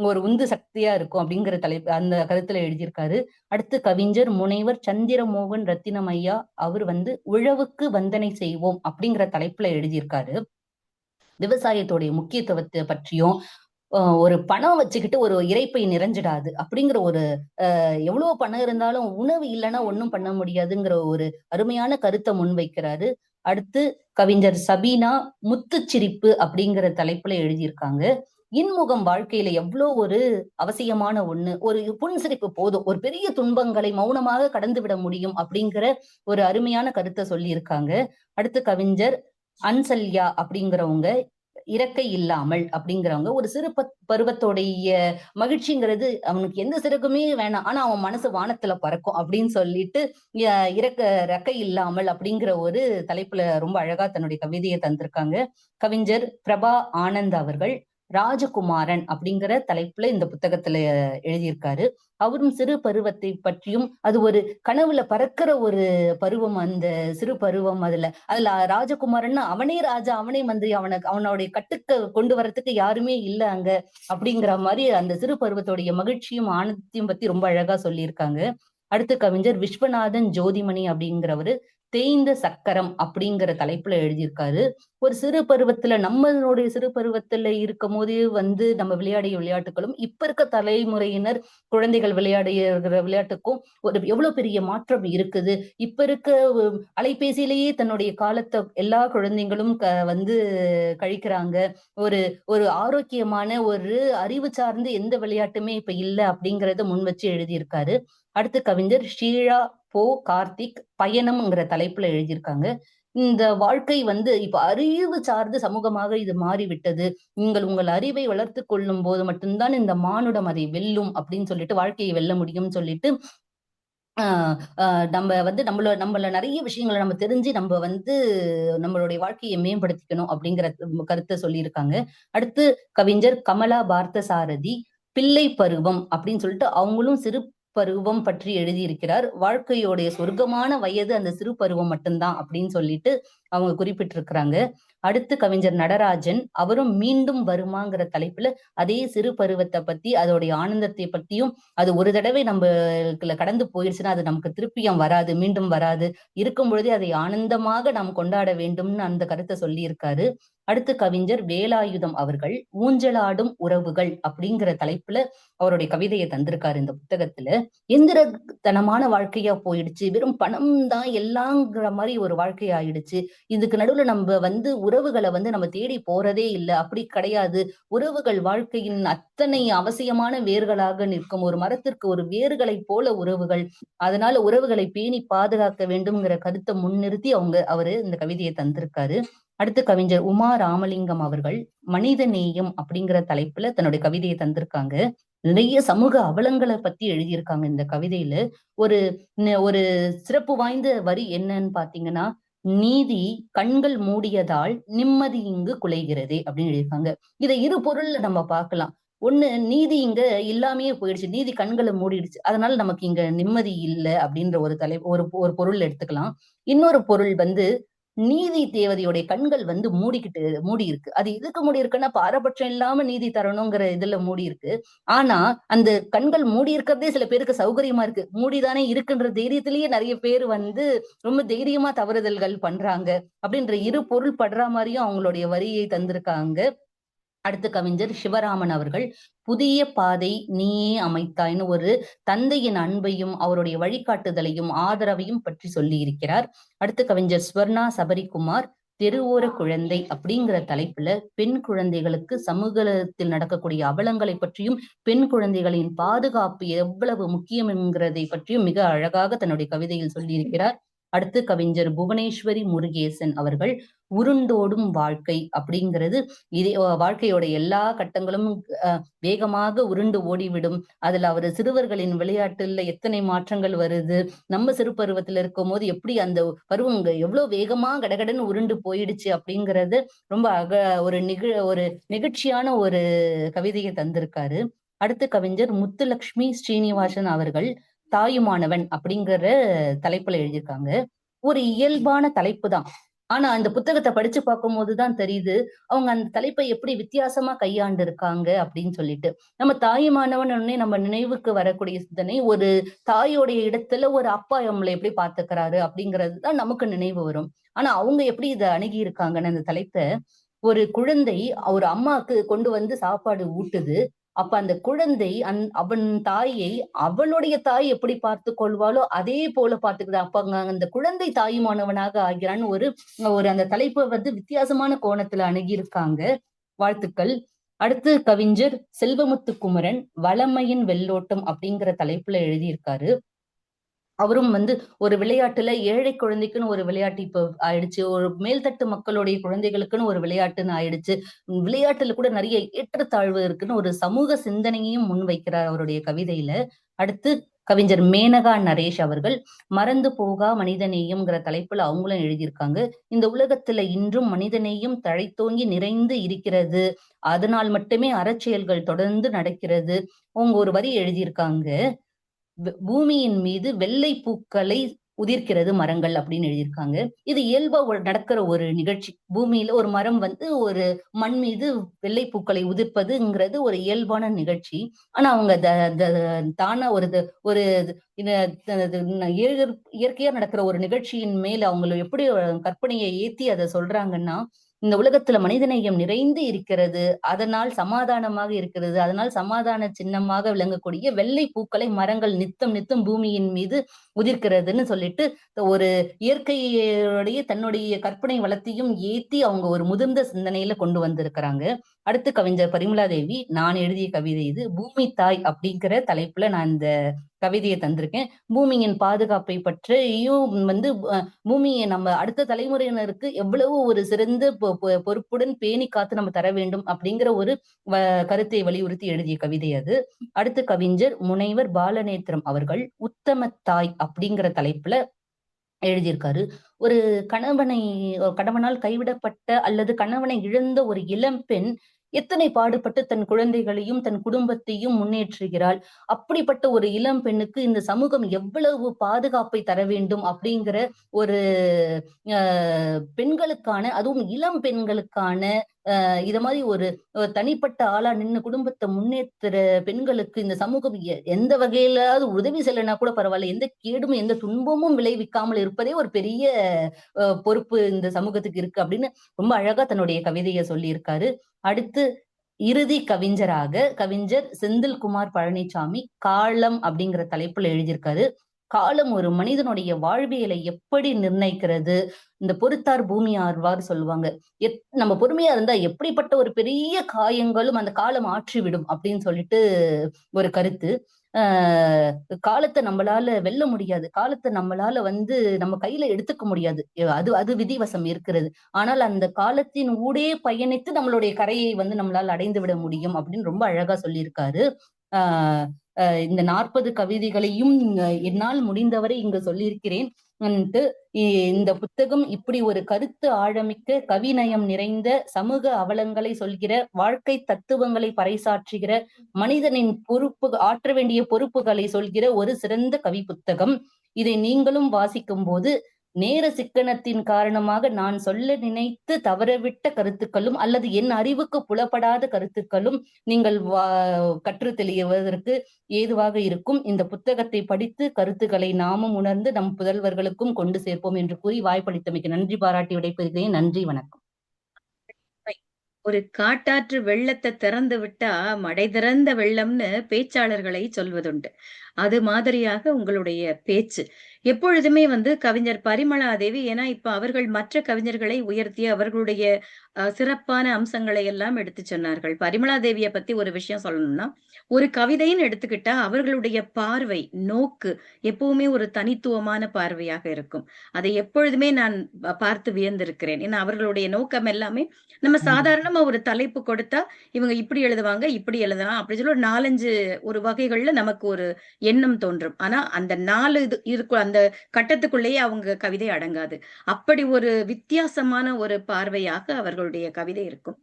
ஒரு உந்து சக்தியா இருக்கும் அப்படிங்கிற தலைப்பு அந்த கருத்துல எழுதியிருக்காரு. அடுத்து கவிஞர் முனைவர் சந்திரமோகன் ரத்தினம் ஐயா அவர் உழவுக்கு வந்தனை செய்வோம் அப்படிங்கிற தலைப்புல எழுதியிருக்காரு. விவசாயத்தோடைய முக்கியத்துவத்தை பற்றியும் ஒரு பணம் வச்சுக்கிட்டு ஒரு இறைப்பை நிறைஞ்சிடாது அப்படிங்கிற ஒரு எவ்வளவு பணம் இருந்தாலும் உணவு இல்லைன்னா ஒண்ணும் பண்ண முடியாதுங்கிற ஒரு அருமையான கருத்தை முன்வைக்கிறாரு. அடுத்து கவிஞர் சபீனா முத்துச்சிரிப்பு அப்படிங்கிற தலைப்புல எழுதியிருக்காங்க. இன்முகம் வாழ்க்கையில எவ்வளோ ஒரு அவசியமான ஒண்ணு. ஒரு புன்சிரிப்பு போதும், ஒரு பெரிய துன்பங்களை மௌனமாக கடந்து விட முடியும் அப்படிங்கிற ஒரு அருமையான கருத்தை சொல்லியிருக்காங்க. அடுத்து கவிஞர் அன்சல்யா அப்படிங்கிறவங்க இறக்கை இல்லாமல் அப்படிங்கிறவங்க ஒரு சிறு பருவத்தோடைய மகிழ்ச்சிங்கிறது அவனுக்கு எந்த சிறகுமே வேணாம், ஆனா அவன் மனசு வானத்துல பறக்கும் அப்படின்னு சொல்லிட்டு ரெக்கை இல்லாமல் அப்படிங்கிற ஒரு தலைப்புல ரொம்ப அழகா தன்னுடைய கவிதையை தந்திருக்காங்க. கவிஞர் பிரபா ஆனந்த் அவர்கள் ராஜகுமாரன் அப்படிங்கிற தலைப்புல இந்த புத்தகத்துல எழுதியிருக்காரு. அவரும் சிறு பருவத்தை பற்றியும் அது ஒரு கனவுல பறக்கிற ஒரு பருவம், அந்த சிறு பருவம். அதுல ராஜகுமாரன்னா அவனே ராஜா, அவனே மந்திரி, அவனுடைய கட்டுக்க கொண்டு வரத்துக்கு யாருமே இல்ல அங்க அப்படிங்கிற மாதிரி அந்த சிறு பருவத்தோடைய மகிழ்ச்சியும் ஆனந்தத்தையும் பத்தி ரொம்ப அழகா சொல்லியிருக்காங்க. அடுத்து கவிஞர் விஸ்வநாதன் ஜோதிமணி அப்படிங்கிறவரு தேய்ந்த சக்கரம் அப்படிங்கிற தலைப்புல எழுதியிருக்காரு. ஒரு சிறு பருவத்துல நம்மளுடைய சிறு பருவத்துல இருக்கும் போதே நம்ம விளையாடிய விளையாட்டுகளும் இப்ப இருக்க தலைமுறையினர் குழந்தைகள் விளையாடுகிற விளையாட்டுக்கும் ஒரு எவ்வளவு பெரிய மாற்றம் இருக்குது. இப்ப இருக்க அலைபேசியிலேயே தன்னுடைய காலத்தை எல்லா குழந்தைங்களும் கழிக்கிறாங்க. ஒரு ஒரு ஆரோக்கியமான ஒரு அறிவு சார்ந்து எந்த விளையாட்டுமே இப்ப இல்லை அப்படிங்கறத முன் வச்சு எழுதியிருக்காரு. அடுத்து கவிஞர் ஷீலா போ கார்த்திக் பயணம்ங்கிற தலைப்புல எழுதியிருக்காங்க. இந்த வாழ்க்கை இப்ப அறிவு சார்ந்து சமூகமாக இது மாறிவிட்டது. நீங்கள் உங்கள் அறிவை வளர்த்து கொள்ளும் போது மட்டும்தான் இந்த மானுடம் அதை வெல்லும் அப்படின்னு சொல்லிட்டு, வாழ்க்கையை வெல்ல முடியும்னு சொல்லிட்டு நம்ம நம்மள நிறைய விஷயங்களை நம்ம தெரிஞ்சு நம்மளுடைய வாழ்க்கையை மேம்படுத்திக்கணும் அப்படிங்கிற கருத்தை சொல்லியிருக்காங்க. அடுத்து கவிஞர் கமலா பார்த்த சாரதி பிள்ளை பருவம் அப்படின்னு சொல்லிட்டு அவங்களும் சிறு பருவம் பற்றி எழுதியிருக்கிறார். வாழ்க்கையோடைய சொர்க்கமான வயது அந்த சிறு பருவம் மட்டும்தான் அப்படின்னு சொல்லிட்டு அவங்க குறிப்பிட்டிருக்கிறாங்க. அடுத்து கவிஞர் நடராஜன் அவரும் மீண்டும் வருமாங்கிற தலைப்புல அதே சிறு பருவத்தை பத்தி அதோடைய ஆனந்தத்தை பத்தியும், அது ஒரு தடவை நம்ம கடந்து போயிடுச்சுன்னா அது நமக்கு திருப்பியும் வராது, மீண்டும் வராது, இருக்கும் பொழுதே அதை ஆனந்தமாக நாம் கொண்டாட வேண்டும்னு அந்த கருத்தை சொல்லியிருக்காரு. அடுத்து கவிஞர் வேலாயுதம் அவர்கள் ஊஞ்சலாடும் உறவுகள் அப்படிங்கிற தலைப்புல அவருடைய கவிதையை தந்திருக்காரு இந்த புத்தகத்துல. எந்திரத்தனமான வாழ்க்கையா போயிடுச்சு, வெறும் பணம் தான் எல்லாங்கிற மாதிரி ஒரு வாழ்க்கை ஆயிடுச்சு. இதுக்கு நடுவுல நம்ம உறவுகளை நம்ம தேடி போறதே இல்லை, அப்படி கிடையாது. உறவுகள் வாழ்க்கையின் அத்தனை அவசியமான வேர்களாக நிற்கும். ஒரு மரத்திற்கு ஒரு வேர்களை போல உறவுகள். அதனால உறவுகளை பேணி பாதுகாக்க வேண்டும்ங்கிற கருத்தை முன்னிறுத்தி அவரு இந்த கவிதையை தந்திருக்காரு. அடுத்து கவிஞர் உமா ராமலிங்கம் அவர்கள் மனித நேயம் அப்படிங்கிற தலைப்புல தன்னுடைய கவிதையை தந்திருக்காங்க. நிறைய சமூக அவலங்களை பத்தி எழுதியிருக்காங்க இந்த கவிதையில. ஒரு ஒரு சிறப்பு வாய்ந்த வரி என்னன்னு பாத்தீங்கன்னா, நீதி கண்கள் மூடியதால் நிம்மதி இங்கு குலைகிறதே அப்படின்னு எழுதியிருக்காங்க. இதை இரு பொருள்ல நம்ம பார்க்கலாம். ஒண்ணு, நீதி இங்க இல்லாமையே போயிடுச்சு, நீதி கண்களை மூடிடுச்சு, அதனால நமக்கு இங்க நிம்மதி இல்லை அப்படின்ற ஒரு ஒரு பொருள் எடுத்துக்கலாம். இன்னொரு பொருள் நீதி தேவதையுடைய கண்கள் மூடி இருக்கு. அது எதுக்கு மூடி இருக்குன்னா, பாரபட்சம் இல்லாம நீதி தரணுங்கிற இதுல மூடி இருக்கு. ஆனா அந்த கண்கள் மூடி இருக்கிறதே சில பேருக்கு சௌகரியமா இருக்கு. மூடிதானே இருக்குன்ற தைரியத்திலேயே நிறைய பேர் ரொம்ப தைரியமா தவறுதல்கள் பண்றாங்க அப்படின்ற இரு பொருள் படுற மாதிரியும் அவங்களுடைய வரியை தந்திருக்காங்க. அடுத்த கவிஞர் சிவராமன் அவர்கள் புதிய பாதை நீயே அமைத்தாய்னு ஒரு தந்தையின் அன்பையும் அவருடைய வழிகாட்டுதலையும் ஆதரவையும் பற்றி சொல்லி இருக்கிறார். அடுத்த கவிஞர் ஸ்வர்ணா சபரிகுமார் தெருவோர குழந்தை அப்படிங்கிற தலைப்புல பெண் குழந்தைகளுக்கு சமூகத்தில் நடக்கக்கூடிய அவலங்களை பற்றியும் பெண் குழந்தைகளின் பாதுகாப்பு எவ்வளவு முக்கியம் என்கிறதை பற்றியும் மிக அழகாக தன்னுடைய கவிதையில் சொல்லியிருக்கிறார். அடுத்து கவிஞர் புவனேஸ்வரி முருகேசன் அவர்கள் உருண்டோடும் வாழ்க்கை அப்படிங்கிறது இதே வாழ்க்கையோட எல்லா கட்டங்களும் வேகமாக உருண்டு ஓடிவிடும். அதுல அவர் சிறுவர்களின் விளையாட்டுல எத்தனை மாற்றங்கள் வருது, நம்ம சிறு பருவத்துல இருக்கும் போது எப்படி அந்த பருவங்க எவ்வளவு வேகமா கடகடன்னு உருண்டு போயிடுச்சு அப்படிங்கறது ரொம்ப ஒரு நெகிழ்ச்சியான ஒரு கவிதையை தந்திருக்காரு. அடுத்து கவிஞர் முத்துலட்சுமி ஸ்ரீனிவாசன் அவர்கள் தாயுமானவன் அப்படிங்கிற தலைப்புல எழுதியிருக்காங்க. ஒரு இயல்பான தலைப்பு தான். ஆனா அந்த புத்தகத்தை படிச்சு பார்க்கும் போதுதான் தெரியுது அவங்க அந்த தலைப்பை எப்படி வித்தியாசமா கையாண்டு இருக்காங்க அப்படின்னு சொல்லிட்டு. நம்ம தாயுமானவன் உடனே நம்ம நினைவுக்கு வரக்கூடிய சிந்தனை ஒரு தாயோடைய இடத்துல ஒரு அப்பா நம்மளை எப்படி பாத்துக்கிறாரு அப்படிங்கிறது தான் நமக்கு நினைவு வரும். ஆனா அவங்க எப்படி இதை அணுகி இருக்காங்கன்னு அந்த தலைப்பை, ஒரு குழந்தை ஒரு அம்மாவுக்கு கொண்டு சாப்பாடு ஊட்டுது. அப்ப அந்த குழந்தை அவன் தாயை அவளுடைய தாய் எப்படி பார்த்து கொள்வாளோ அதே போல பார்த்துக்குது. அப்ப அந்த குழந்தை தாயுமானவனாக ஆகிறான்னு ஒரு அந்த தலைப்பை வித்தியாசமான கோணத்துல அணுகியிருக்காங்க. வாழ்த்துக்கள். அடுத்து கவிஞர் செல்வமுத்து குமரன் வளமையின் வெள்ளோட்டம் அப்படிங்கிற தலைப்புல எழுதியிருக்காரு. அவரும் ஒரு விளையாட்டுல ஏழை குழந்தைக்குன்னு ஒரு விளையாட்டு இப்ப ஆயிடுச்சு, ஒரு மேல்தட்டு மக்களுடைய குழந்தைகளுக்குன்னு ஒரு விளையாட்டுன்னு ஆயிடுச்சு. விளையாட்டுல கூட நிறைய ஏற்றத்தாழ்வு இருக்குன்னு ஒரு சமூக சிந்தனையையும் முன்வைக்கிறார் அவருடைய கவிதையில. அடுத்து கவிஞர் மேனகா நரேஷ் அவர்கள் மறந்து போகா மனிதநேயம்ங்கிற தலைப்புல அவங்களும் எழுதியிருக்காங்க. இந்த உலகத்துல இன்றும் மனிதநேயம் தழைத்தோங்கி நிறைந்து இருக்கிறது, அதனால் மட்டுமே அறச்செயல்கள் தொடர்ந்து நடக்கிறது. அவங்க ஒரு வரி எழுதியிருக்காங்க, பூமியின் மீது வெள்ளை பூக்களை உதிர்க்கிறது மரங்கள் அப்படின்னு எழுதியிருக்காங்க. இது இயல்பா நடக்கிற ஒரு நிகழ்ச்சி. பூமியில ஒரு மரம் ஒரு மண் மீது வெள்ளை பூக்களை உதிர்ப்பதுங்கிறது ஒரு இயல்பான நிகழ்ச்சி. ஆனா அவங்க தானா ஒரு இயற்கையா நடக்கிற ஒரு நிகழ்ச்சியின் மேல அவங்களை எப்படி கற்பனையை ஏத்தி அதை சொல்றாங்கன்னா, இந்த உலகத்துல மனிதநேயம் நிறைந்து இருக்கிறது, அதனால் சமாதானமாக இருக்கிறது, அதனால் சமாதான சின்னமாக விளங்கக்கூடிய வெள்ளை பூக்களை மரங்கள் நித்தம் நித்தம் பூமியின் மீது உதிர்க்கிறதுன்னு சொல்லிட்டு ஒரு இயற்கையுடைய தன்னுடைய கற்பனை வளத்தையும் ஏத்தி அவங்க ஒரு முதிர்ந்த சிந்தனையில கொண்டு வந்திருக்கிறாங்க. அடுத்து கவிஞர் பரிமலா தேவி நான் எழுதிய கவிதை இது. பூமி தாய் அப்படிங்கிற தலைப்புல நான் இந்த கவிதையை தந்திருக்கேன். பூமியின் பாதுகாப்பை பற்றியும் பூமியை நம்ம அடுத்த தலைமுறையினருக்கு எவ்வளவு ஒரு சிறந்த பொறுப்புடன் பேணி காத்து நம்ம தர வேண்டும் அப்படிங்கிற ஒரு கருத்தை வலியுறுத்தி எழுதிய கவிதை அது. அடுத்த கவிஞர் முனைவர் பாலநேத்திரம் அவர்கள் உத்தம தாய் அப்படிங்கிற தலைப்புல எழுதியிருக்காரு. ஒரு கணவனால் கைவிடப்பட்ட அல்லது கணவனை இழந்த ஒரு இளம்பெண் எத்தனை பாடுபட்டு தன் குழந்தைகளையும் தன் குடும்பத்தையும் முன்னேற்றுகிறாள். அப்படிப்பட்ட ஒரு இளம் பெண்ணுக்கு இந்த சமூகம் எவ்வளவு பாதுகாப்பை தர வேண்டும் அப்படிங்கிற ஒரு பெண்களுக்கான, அதுவும் இளம் பெண்களுக்கான இத மாதிரி ஒரு தனிப்பட்ட ஆளா நின்னு குடும்பத்தை முன்னேற்றுற பெண்களுக்கு இந்த சமூகம் எந்த வகையிலாவது உதவி செய்யலைன்னா கூட பரவாயில்ல, எந்த கேடும் எந்த துன்பமும் விளைவிக்காமல் இருப்பதே ஒரு பெரிய பொறுப்பு இந்த சமூகத்துக்கு இருக்கு அப்படின்னு ரொம்ப அழகா தன்னுடைய கவிதையை சொல்லியிருக்காரு. அடுத்து இறுதி கவிஞராக கவிஞர் செந்தில்குமார் பழனிசாமி காலம் அப்படிங்கிற தலைப்புல எழுதியிருக்காரு. காலம் ஒரு மனிதனுடைய வாழ்வியலை எப்படி நிர்ணயிக்கிறது, இந்த பொறுத்தார் பூமி ஆழ்வார் சொல்லுவாங்க. நம்ம பொறுமையா இருந்தா எப்படிப்பட்ட ஒரு பெரிய காயங்களும் அந்த காலம் ஆற்றிவிடும் அப்படின்னு சொல்லிட்டு ஒரு கருத்து. காலத்தை நம்மளால வெல்ல முடியாது, காலத்தை நம்மளால நம்ம கையில எடுத்துக்க முடியாது, அது அது விதிவசம் இருக்கிறது. ஆனால் அந்த காலத்தின் ஊடே பயணித்து நம்மளுடைய கரையை நம்மளால அடைந்து விட முடியும் அப்படின்னு ரொம்ப அழகா சொல்லியிருக்காரு. ஆஹ் இந்த 40 கவிதைகளையும் என்னால் முடிந்தவரை இங்கு சொல்லியிருக்கிறேன். இந்த புத்தகம் இப்படி ஒரு கருத்து ஆழமிக்க கவிநயம் நிறைந்த சமூக அவலங்களை சொல்கிற, வாழ்க்கை தத்துவங்களை பறைசாற்றுகிற, மனிதனின் ஆற்ற வேண்டிய பொறுப்புகளை சொல்கிற ஒரு சிறந்த கவி புத்தகம். இதை நீங்களும் வாசிக்கும் போது நேர சிக்கனத்தின் காரணமாக நான் சொல்ல நினைத்து தவறவிட்ட கருத்துக்களும் அல்லது என் அறிவுக்கு புலப்படாத கருத்துக்களும் நீங்கள் கற்று தெளிவதற்கு ஏதுவாக இருக்கும். இந்த புத்தகத்தை படித்து கருத்துக்களை நாமும் உணர்ந்து நம் புதல்வர்களுக்கும் கொண்டு சேர்ப்போம் என்று கூறி வாய்ப்பளித்தமைக்கு நன்றி பாராட்டி விடைபெறுகிறேன். நன்றி, வணக்கம். ஒரு காட்டாற்று வெள்ளத்தை திறந்து விட்டா மடை திறந்த வெள்ளம்னு பேச்சாளர்களை சொல்வதுண்டு. அது மாதிரியாக உங்களுடைய பேச்சு எப்பொழுதுமே கவிஞர் பரிமளாதேவி, ஏன்னா இப்ப அவர்கள் மற்ற கவிஞர்களை உயர்த்தி அவர்களுடைய சிறப்பான அம்சங்களை எல்லாம் எடுத்து சொன்னார்கள். பரிமளாதேவியை பத்தி ஒரு விஷயம் சொல்லணும்னா, ஒரு கவிதைன்னு எடுத்துக்கிட்டா அவர்களுடைய பார்வை நோக்கு எப்பவுமே ஒரு தனித்துவமான பார்வையாக இருக்கும். அதை எப்பொழுதுமே நான் பார்த்து வியந்திருக்கிறேன். ஏன்னா அவர்களுடைய நோக்கம் எல்லாமே நம்ம சாதாரணமா ஒரு தலைப்பு கொடுத்தா இவங்க இப்படி எழுதுவாங்க, இப்படி எழுதலாம் அப்படி சொல்லி ஒரு 4-5 ஒரு வகைகள்ல நமக்கு ஒரு எண்ணம் தோன்றும். ஆனா அந்த 4 இது இருக்கும், அந்த கட்டத்துக்குள்ளேயே அவங்க கவிதை அடங்காது. அப்படி ஒரு வித்தியாசமான ஒரு பார்வையாக அவர்களுடைய கவிதை இருக்கும்.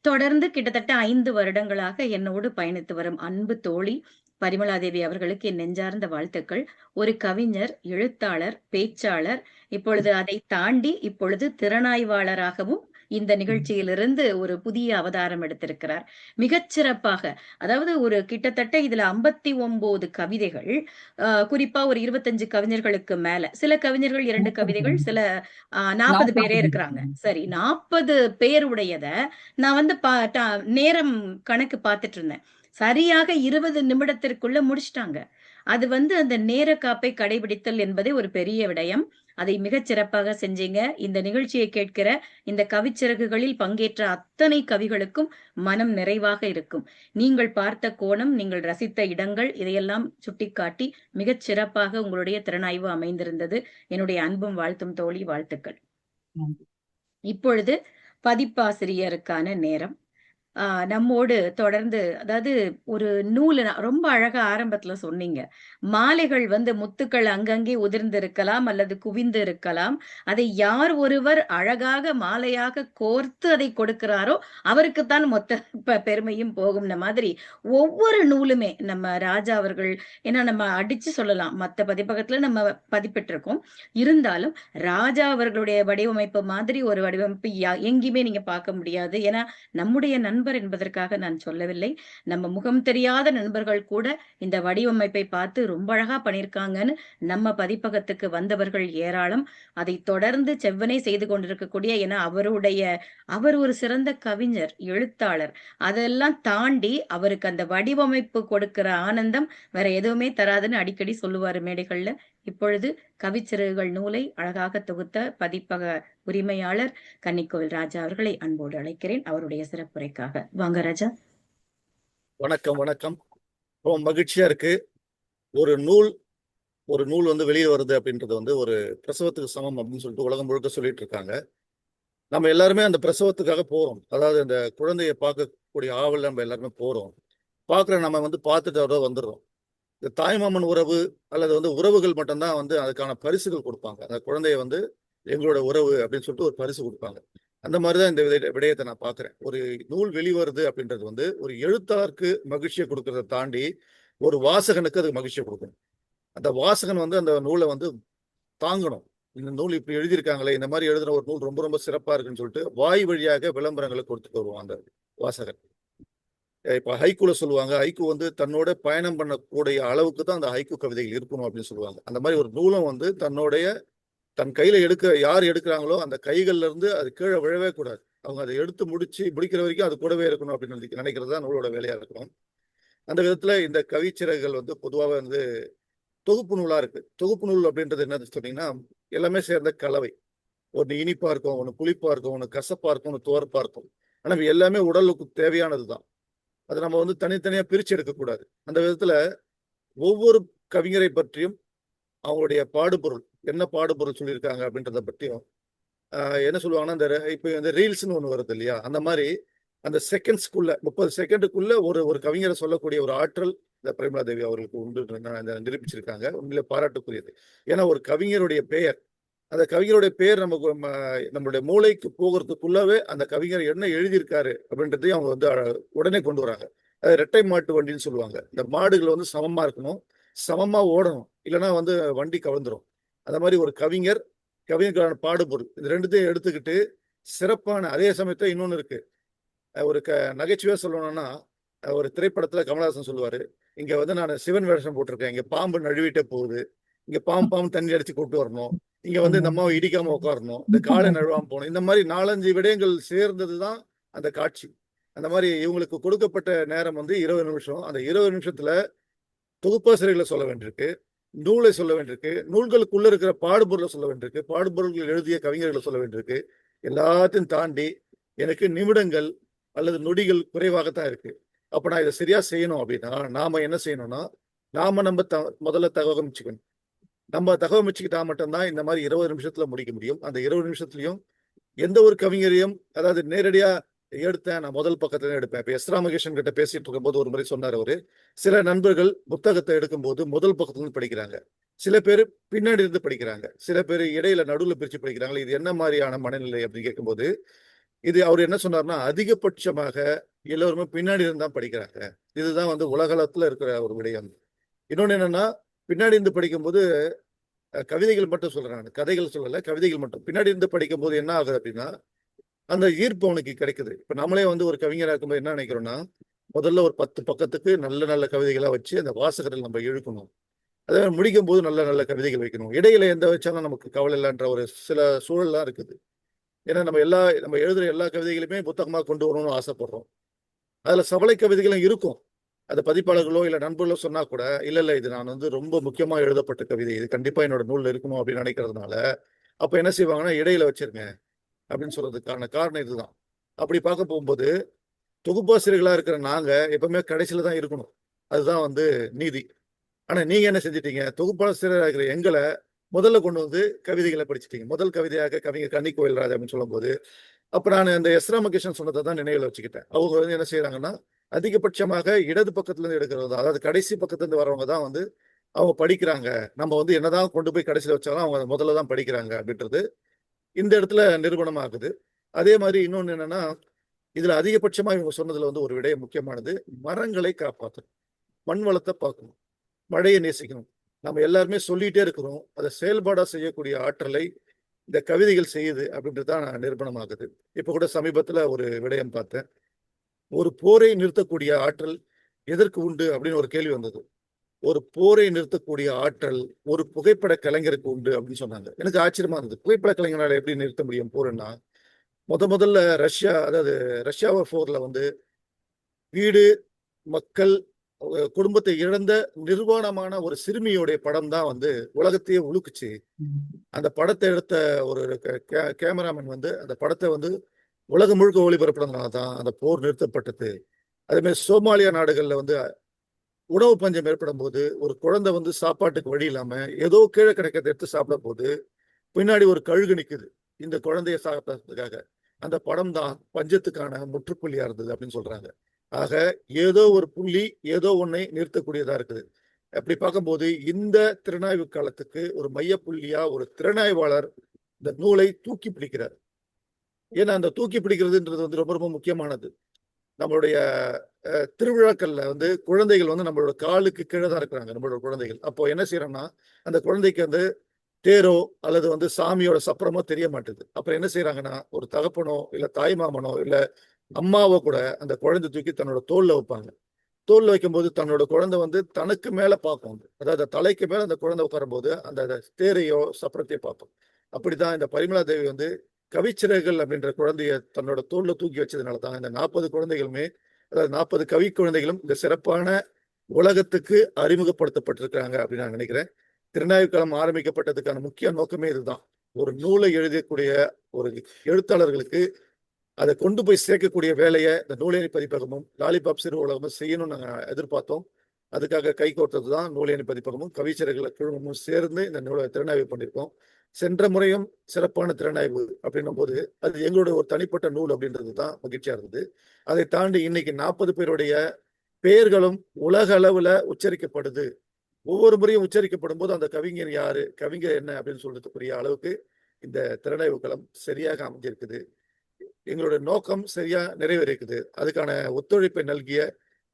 தொடர்ந்து கிட்டத்தட்ட 5 வருடங்களாக என்னோடு பயணித்து வரும் அன்பு தோழி பரிமளாதேவி அவர்களுக்கு என் நெஞ்சார்ந்த வாழ்த்துக்கள். ஒரு கவிஞர், எழுத்தாளர், பேச்சாளர், இப்பொழுது அதை தாண்டி இப்பொழுது திறனாய்வாளராகவும் இந்த நிகழ்ச்சியிலிருந்து ஒரு புதிய அவதாரம் எடுத்திருக்கிறார். மிகச்சிறப்பாக, அதாவது ஒரு கிட்டத்தட்ட இதுல 59 கவிதைகள், குறிப்பா ஒரு 25 கவிஞர்களுக்கு மேல, சில கவிஞர்கள் 2 கவிதைகள், சில 40 பேரே இருக்கிறாங்க. சரி, 40 பேருடையத நான் நேரம் கணக்கு பார்த்துட்டு இருந்தேன். சரியாக 20 நிமிடத்திற்குள்ள முடிச்சிட்டாங்க. அது அந்த நேர காப்பை கடைபிடித்தல் என்பதே ஒரு பெரிய விடயம். அதை மிகச் சிறப்பாக செஞ்சீங்க. இந்த நிகழ்ச்சியை கேட்கிற இந்த கவிச்சிறகுகளில் பங்கேற்ற அத்தனை கவிகளுக்கும் மனம் நிறைவாக இருக்கும். நீங்கள் பார்த்த கோணம், நீங்கள் ரசித்த இடங்கள், இதையெல்லாம் சுட்டிக்காட்டி மிகச் சிறப்பாக உங்களுடைய திறனாய்வு அமைந்திருந்தது. என்னுடைய அன்பும் வாழ்த்தும் தோழி, வாழ்த்துக்கள். இப்பொழுது பதிப்பாசிரியருக்கான நேரம். நம்மோடு தொடர்ந்து, அதாவது ஒரு நூல் ரொம்ப அழகா ஆரம்பத்துல சொன்னீங்க. மாலைகள் முத்துக்கள் அங்கங்கே உதிர்ந்து இருக்கலாம் அல்லது குவிந்து இருக்கலாம். அதை யார் ஒருவர் அழகாக மாலையாக கோர்த்து அதை கொடுக்கிறாரோ அவருக்குத்தான் மொத்த பெருமையும் போகும்ன மாதிரி ஒவ்வொரு நூலுமே நம்ம ராஜா அவர்கள், ஏன்னா நம்ம அடிச்சு சொல்லலாம், மத்த பதிப்பகத்துல நம்ம பதிப்பிட்டிருக்கோம், இருந்தாலும் ராஜா அவர்களுடைய வடிவமைப்பு மாதிரி ஒரு வடிவமைப்பு எங்கேயுமே நீங்க பார்க்க முடியாது. ஏன்னா நம்முடைய நண்பர் என்பதற்காக நான் சொல்லவில்லை, நம்ம முகம் தெரியாத நண்பர்கள் கூட இந்த வடிவமைப்பை பார்த்து ரொம்ப அழகா பண்ணியிருக்காங்கன்னு நம்ம பதிப்பகத்துக்கு வந்தவர்கள் ஏராளம். அதை தொடர்ந்து செவ்வனே செய்து கொண்டிருக்கக்கூடிய, ஏன்னா அவர் ஒரு சிறந்த கவிஞர், எழுத்தாளர், அதெல்லாம் தாண்டி அவருக்கு அந்த வடிவமைப்பு கொடுக்கிற ஆனந்தம் வேற எதுவுமே தராதுன்னு அடிக்கடி சொல்லுவாரு மேடைகள்ல. இப்பொழுது கவிச்சிறகுகள் நூலை அழகாக தொகுத்த பதிப்பக உரிமையாளர் கன்னிக்கோவில் ராஜா அவர்களை அன்போடு அழைக்கிறேன் அவருடைய சிறப்புரைக்காக. வாங்க ராஜா. வணக்கம். வணக்கம். ரொம்ப மகிழ்ச்சியா இருக்கு. ஒரு நூல் வெளியே வருது அப்படின்றது ஒரு பிரசவத்துக்கு சமம் அப்படின்னு சொல்லிட்டு உலகம் முழுக்க சொல்லிட்டு இருக்காங்க. நம்ம எல்லாருமே அந்த பிரசவத்துக்காக போறோம். அதாவது அந்த குழந்தையை பார்க்கக்கூடிய ஆவல் நம்ம எல்லாருமே போறோம். பார்க்குற நம்ம பார்த்துட்டு அதோட வந்துடுறோம். இந்த தாய்மாமன் உறவு அல்லது உறவுகள் மட்டும்தான் அதுக்கான பரிசுகள் கொடுப்பாங்க. அந்த குழந்தைய எங்களோட உறவு அப்படின்னு சொல்லிட்டு ஒரு பரிசு கொடுப்பாங்க. அந்த மாதிரிதான் இந்த விடயத்தை நான் பார்க்கிறேன். ஒரு நூல் வெளிவருது அப்படின்றது வந்து ஒரு எழுத்தாளருக்கு மகிழ்ச்சியை கொடுக்கறத தாண்டி ஒரு வாசகனுக்கு அது மகிழ்ச்சியை கொடுக்கணும். அந்த வாசகன் வந்து அந்த நூலை வந்து தாங்கணும். இந்த நூல் இப்படி எழுதியிருக்காங்களே, இந்த மாதிரி எழுதுன ஒரு நூல் ரொம்ப ரொம்ப சிறப்பா இருக்குன்னு சொல்லிட்டு வாய் வழியாக விளம்பரங்களை கொடுத்துட்டு வருவான் அந்த வாசகன். இப்ப ஹைக்கூல சொல்லுவாங்க, ஹைக்கூ வந்து தன்னோட பயணம் பண்ணக்கூடிய அளவுக்கு தான் அந்த ஹைக்கூ கவிதைகள் இருக்கணும் அப்படின்னு சொல்லுவாங்க. அந்த மாதிரி ஒரு நூலம் வந்து தன் கையில யார் எடுக்கிறாங்களோ அந்த கைகள்ல இருந்து அது கீழே விழவே கூடாது. அவங்க அதை எடுத்து முடிக்கிற வரைக்கும் அது கூடவே இருக்கணும் அப்படின்னு நினைக்கிறது தான் நூலோட வேலையா இருக்கணும். அந்த விதத்துல இந்த கவிச்சிறகுகள் வந்து பொதுவாக வந்து தொகுப்பு நூலா இருக்கு. தொகுப்பு நூல் அப்படின்றது என்னன்னு சொன்னீங்கன்னா எல்லாமே சேர்ந்த கலவை. ஒன்று இனிப்பா இருக்கும், ஒன்று புளிப்பா இருக்கும், ஒன்று கசப்பா இருக்கும், ஒன்று துவர்ப்பா இருக்கும். ஆனா எல்லாமே உடலுக்கு தேவையானதுதான். அதை நம்ம வந்து தனித்தனியா பிரிச்சு எடுக்கக்கூடாது. அந்த விதத்துல ஒவ்வொரு கவிஞரை பற்றியும் அவங்களுடைய பாடுபொருள் என்ன பாடுபொருள் சொல்லியிருக்காங்க அப்படின்றத பற்றியும் என்ன சொல்லுவாங்கன்னா இப்போ இந்த ரீல்ஸ்னு ஒன்று வருது இல்லையா, அந்த மாதிரி அந்த செகண்ட்ஸ்க்குள்ள 30 செகண்டுக்குள்ள ஒரு கவிஞரை சொல்லக்கூடிய ஒரு ஆற்றல் இந்த பிரேமலா தேவி அவர்களுக்கு உண்டு நிரூபிச்சிருக்காங்க. உண்மையிலே பாராட்டுக்குரியது. ஏன்னா ஒரு கவிஞருடைய பெயர், அந்த கவிஞருடைய பெயர் நம்மளுடைய மூளைக்கு போகிறதுக்குள்ளவே அந்த கவிஞர் என்ன எழுதியிருக்காரு அப்படின்றதையும் அவங்க வந்து உடனே கொண்டு வராங்க. அது இரட்டை மாட்டு வண்டின்னு சொல்லுவாங்க. இந்த மாடுகள் வந்து சமமா இருக்கணும், சமமா ஓடணும், இல்லைன்னா வந்து வண்டி கவிழ்ந்துரும். அந்த மாதிரி ஒரு கவிஞருக்கான பாடுபொருள் இது ரெண்டுத்தையும் எடுத்துக்கிட்டு சிறப்பான அதே சமயத்துல இன்னொன்னு இருக்கு. ஒரு நகைச்சுவையா சொல்லணும்னா ஒரு திரைப்படத்துல கமலஹாசன் சொல்லுவாரு, இங்க வந்து நான் சிவன் வேஷம் போட்டிருக்கேன், இங்க பாம்பு நழுவிட்டே போகுது, இங்க பாம்பு தண்ணி அடிச்சு கொண்டு வரணும், இங்க வந்து இந்த அம்மாவை இடிக்காம உட்காரணும், இந்த காலை நழுவாம போகணும். இந்த மாதிரி 4-5 விடயங்கள் சேர்ந்ததுதான் அந்த காட்சி. அந்த மாதிரி இவங்களுக்கு கொடுக்கப்பட்ட நேரம் வந்து 20 நிமிஷம். அந்த 20 நிமிஷத்துல தொகுப்பாசிரியர்களை சொல்ல வேண்டியிருக்கு, நூலை சொல்ல வேண்டியிருக்கு, நூல்களுக்குள்ள இருக்கிற பாடுபொருளை சொல்ல வேண்டியிருக்கு, பாடுபொருள்கள் எழுதிய கவிஞர்களை சொல்ல வேண்டியிருக்கு. எல்லாத்தையும் தாண்டி எனக்கு நிமிடங்கள் அல்லது நொடிகள் குறைவாகத்தான் இருக்கு. அப்ப நான் இதை சரியா செய்யணும் அப்படின்னா நாம என்ன செய்யணும்னா நம்ம முதல்ல தகவமைச்சுக்கணும். நம்ம தகவமைச்சுக்கிட்டா மட்டும்தான் இந்த மாதிரி 20 நிமிஷத்துல முடிக்க முடியும். அந்த 20 நிமிஷத்துலயும் எந்த ஒரு கவிஞரையும் அதாவது நேரடியா எடுத்தேன் நான் முதல் பக்கத்துல எடுப்பேன். இப்ப எஸ் ராமகிருஷ்ணன் கிட்ட பேசிட்டு இருக்கும்போது ஒரு முறை சொன்னார் அவரு, சில நண்பர்கள் புத்தகத்தை எடுக்கும்போது முதல் பக்கத்துல இருந்து படிக்கிறாங்க, சில பேர் பின்னாடி இருந்து படிக்கிறாங்க, சில பேர் இடையில நடுவுல பிரிச்சு படிக்கிறாங்க. இது என்ன மாதிரியான மனநிலை அப்படின்னு கேட்கும்போது இது அவர் என்ன சொன்னார்னா அதிகபட்சமாக எல்லோருமே பின்னாடி இருந்து தான் படிக்கிறாங்க. இதுதான் வந்து உலகளத்துல இருக்கிற ஒரு விடயம். இன்னொன்னு என்னன்னா பின்னாடி இருந்து படிக்கும்போது கவிதைகள் மட்டும் சொல்றேன், கதைகள் சொல்லல, கவிதைகள் மட்டும். பின்னாடி இருந்து படிக்கும் போது என்ன ஆகுது அப்படின்னா அந்த ஈர்ப்பு அவனுக்கு கிடைக்குது. இப்ப நம்மளே வந்து ஒரு கவிஞராக இருக்கும்போது என்ன நினைக்கிறோம்னா முதல்ல ஒரு 10 பக்கத்துக்கு நல்ல நல்ல கவிதைகளா வச்சு அந்த வாசகர்கள் நம்ம இழுக்கணும். அதே முடிக்கும் போது நல்ல நல்ல கவிதைகள் வைக்கணும். இடையில எந்த வச்சாலும் நமக்கு கவலை இல்லைன்ற ஒரு சில சூழல்லாம் இருக்குது. ஏன்னா நம்ம எழுதுற எல்லா கவிதைகளுமே புத்தகமாக கொண்டு வரணும்னு ஆசைப்படுறோம். அதுல சபலை கவிதைகளும் இருக்கும். அது பதிப்பாளர்களோ இல்ல நண்பர்களோ சொன்னா கூட இல்ல இது நான் வந்து ரொம்ப முக்கியமா எழுதப்பட்ட கவிதை, இது கண்டிப்பா என்னோட நூல்ல இருக்கணும் அப்படின்னு நினைக்கிறதுனால அப்ப என்ன செய்வாங்கன்னா இடையில வச்சிருங்க அப்படின்னு சொல்றதுக்கான காரணம் இதுதான். அப்படி பார்க்க போகும்போது தொகுப்பாசிரியர்களா இருக்கிற நாங்க எப்பவுமே கடைசியில தான் இருக்கணும். அதுதான் வந்து நீதி. ஆனா நீங்க என்ன செஞ்சிட்டீங்க, தொகுப்பாசிரியராக இருக்கிற எங்களை முதல்ல கொண்டு வந்து கவிதைகளை படிச்சுட்டீங்க. முதல் கவிதையாக கவிஞர் கன்னிக்கோயில்ராஜ் அப்படின்னு சொல்லும் போது அப்ப நான் இந்த எஸ் ராமகிருஷ்ணன் சொன்னதை தான் நினைவில் வச்சுக்கிட்டேன். அவங்க வந்து என்ன செய்யறாங்கன்னா அதிகபட்சமாக இடது பக்கத்துல இருந்து எடுக்கிறது, அதாவது கடைசி பக்கத்துல இருந்து வரவங்க தான் வந்து அவங்க படிக்கிறாங்க. நம்ம வந்து என்னதான் கொண்டு போய் கடைசியில வச்சாலும் அவங்க முதல்ல தான் படிக்கிறாங்க அப்படின்றது இந்த இடத்துல நிரூபணம் ஆகுது. அதே மாதிரி இன்னொன்னு என்னன்னா இதுல அதிகபட்சமா இவங்க சொன்னதுல வந்து ஒரு விடயம் முக்கியமானது, மரங்களை காப்பாற்றணும், மண் வளத்தை பார்க்கணும், மழையை நேசிக்கணும். நம்ம எல்லாருமே சொல்லிட்டே இருக்கிறோம், அதை செயல்பாடா செய்யக்கூடிய ஆற்றலை இந்த கவிதைகள் செய்யுது அப்படின்றது தான் நிரூபணம் ஆகுது. இப்ப கூட சமீபத்துல ஒரு விடயம் பார்த்தேன். ஒரு போரை நிறுத்தக்கூடிய ஆற்றல் எதற்கு உண்டு அப்படின்னு ஒரு கேள்வி வந்தது. ஒரு போரை நிறுத்தக்கூடிய ஆற்றல் ஒரு புகைப்பட கலைஞருக்கு உண்டு அப்படின்னு சொன்னாங்க. எனக்கு ஆச்சரியமா இருந்தது. புகைப்பட கலைஞரால எப்படி நிறுத்த முடியும் போருன்னா, முதல்ல ரஷ்யாவை போர்ல வந்து வீடு, மக்கள், குடும்பத்தை இழந்த நிர்வாணமான ஒரு சிறுமியோடைய படம் தான் வந்து உலகத்தையே உழுக்குச்சு. அந்த படத்தை எடுத்த ஒரு கேமராமேன் வந்து அந்த படத்தை வந்து உலகம் முழுக்க ஒளிபரப்புறதுனால தான் அந்த போர் நிறுத்தப்பட்டது. அதே மாதிரி சோமாலியா நாடுகள்ல வந்து உணவு பஞ்சம் ஏற்படும் போது ஒரு குழந்தை வந்து சாப்பாட்டுக்கு வழி இல்லாம ஏதோ கீழே கிடைக்கிறத எடுத்து சாப்பிட போது பின்னாடி ஒரு கழுகு நிக்குது இந்த குழந்தைய சாப்பிட்றதுக்காக. அந்த படம் தான் பஞ்சத்துக்கான முற்றுப்புள்ளியா இருந்தது அப்படின்னு சொல்றாங்க. ஆக ஏதோ ஒரு புள்ளி ஏதோ ஒன்னை நிறுத்தக்கூடியதா இருக்குது. அப்படி பார்க்கும்போது இந்த திறனாய்வு காலத்துக்கு ஒரு மையப்புள்ளியா ஒரு திறனாய்வாளர் இந்த நூலை தூக்கி பிடிக்கிறார். ஏன்னா அந்த தூக்கி பிடிக்கிறதுன்றது வந்து ரொம்ப ரொம்ப முக்கியமானது. நம்மளுடைய திருவிழாக்கள்ல வந்து குழந்தைகள் வந்து நம்மளோட காலுக்கு கீழே தான் இருக்கிறாங்க, நம்மளோட குழந்தைகள். அப்போ என்ன செய்யறோம்னா, அந்த குழந்தைக்கு வந்து தேரோ அல்லது வந்து சாமியோட சப்பரமோ தெரிய மாட்டுது. அப்புறம் என்ன செய்யறாங்கன்னா, ஒரு தகப்பனோ இல்ல தாய் மாமனோ இல்ல அம்மாவோ கூட அந்த குழந்தை தூக்கி தன்னோட தோல்ல வைப்பாங்க. தோல்ல வைக்கும்போது தன்னோட குழந்தை வந்து தனக்கு மேல பார்க்கும். அதாவது தலைக்கு மேல அந்த குழந்தை உட்காரும்போது அந்த தேரையோ சப்பரத்தையோ பார்ப்போம். அப்படிதான் இந்த பரிமளா தேவி வந்து கவிச்சிறகுகள் அப்படின்ற குழந்தைய தன்னோட தோல்ல தூக்கி வச்சதுனால தான் இந்த 40 குழந்தைகளுமே, அதாவது 40 கவி குழந்தைகளும் இந்த சிறப்பான உலகத்துக்கு அறிமுகப்படுத்தப்பட்டிருக்காங்க அப்படின்னு நான் நினைக்கிறேன். திருநாவுக்கரம் ஆரம்பிக்கப்பட்டதுக்கான முக்கிய நோக்கமே இதுதான். ஒரு நூலை எழுதக்கூடிய ஒரு எழுத்தாளர்களுக்கு அதை கொண்டு போய் சேர்க்கக்கூடிய வேலையை இந்த நூலேணி பதிப்பகமும் லாலிபாப் சிறு உலகமும் செய்யணும்னு நாங்கள் எதிர்பார்த்தோம். அதுக்காக கை கோர்த்தது தான் நூலேணி பதிப்பகமும் கவிச்சர்கள் குழுமமும் சேர்ந்து இந்த நூலை திறனாய்வு பண்ணியிருக்கோம். சென்ற முறையும் சிறப்பான திறனாய்வு அப்படின்னும் போது அது எங்களுடைய ஒரு தனிப்பட்ட நூல் அப்படின்றது தான் மகிழ்ச்சியா இருந்தது. அதை தாண்டி இன்னைக்கு 40 பேருடைய பெயர்களும் உலக அளவுல உச்சரிக்கப்படுது. ஒவ்வொரு முறையும் உச்சரிக்கப்படும் போது அந்த கவிஞர் யாரு, கவிஞர் என்ன அப்படின்னு சொல்றதுக்குரிய அளவுக்கு இந்த திறனாய்வு களம் சரியாக அமைஞ்சிருக்குது. எங்களுடைய நோக்கம் சரியா நிறைவேறிக்குது. அதுக்கான ஒத்துழைப்பை நல்கிய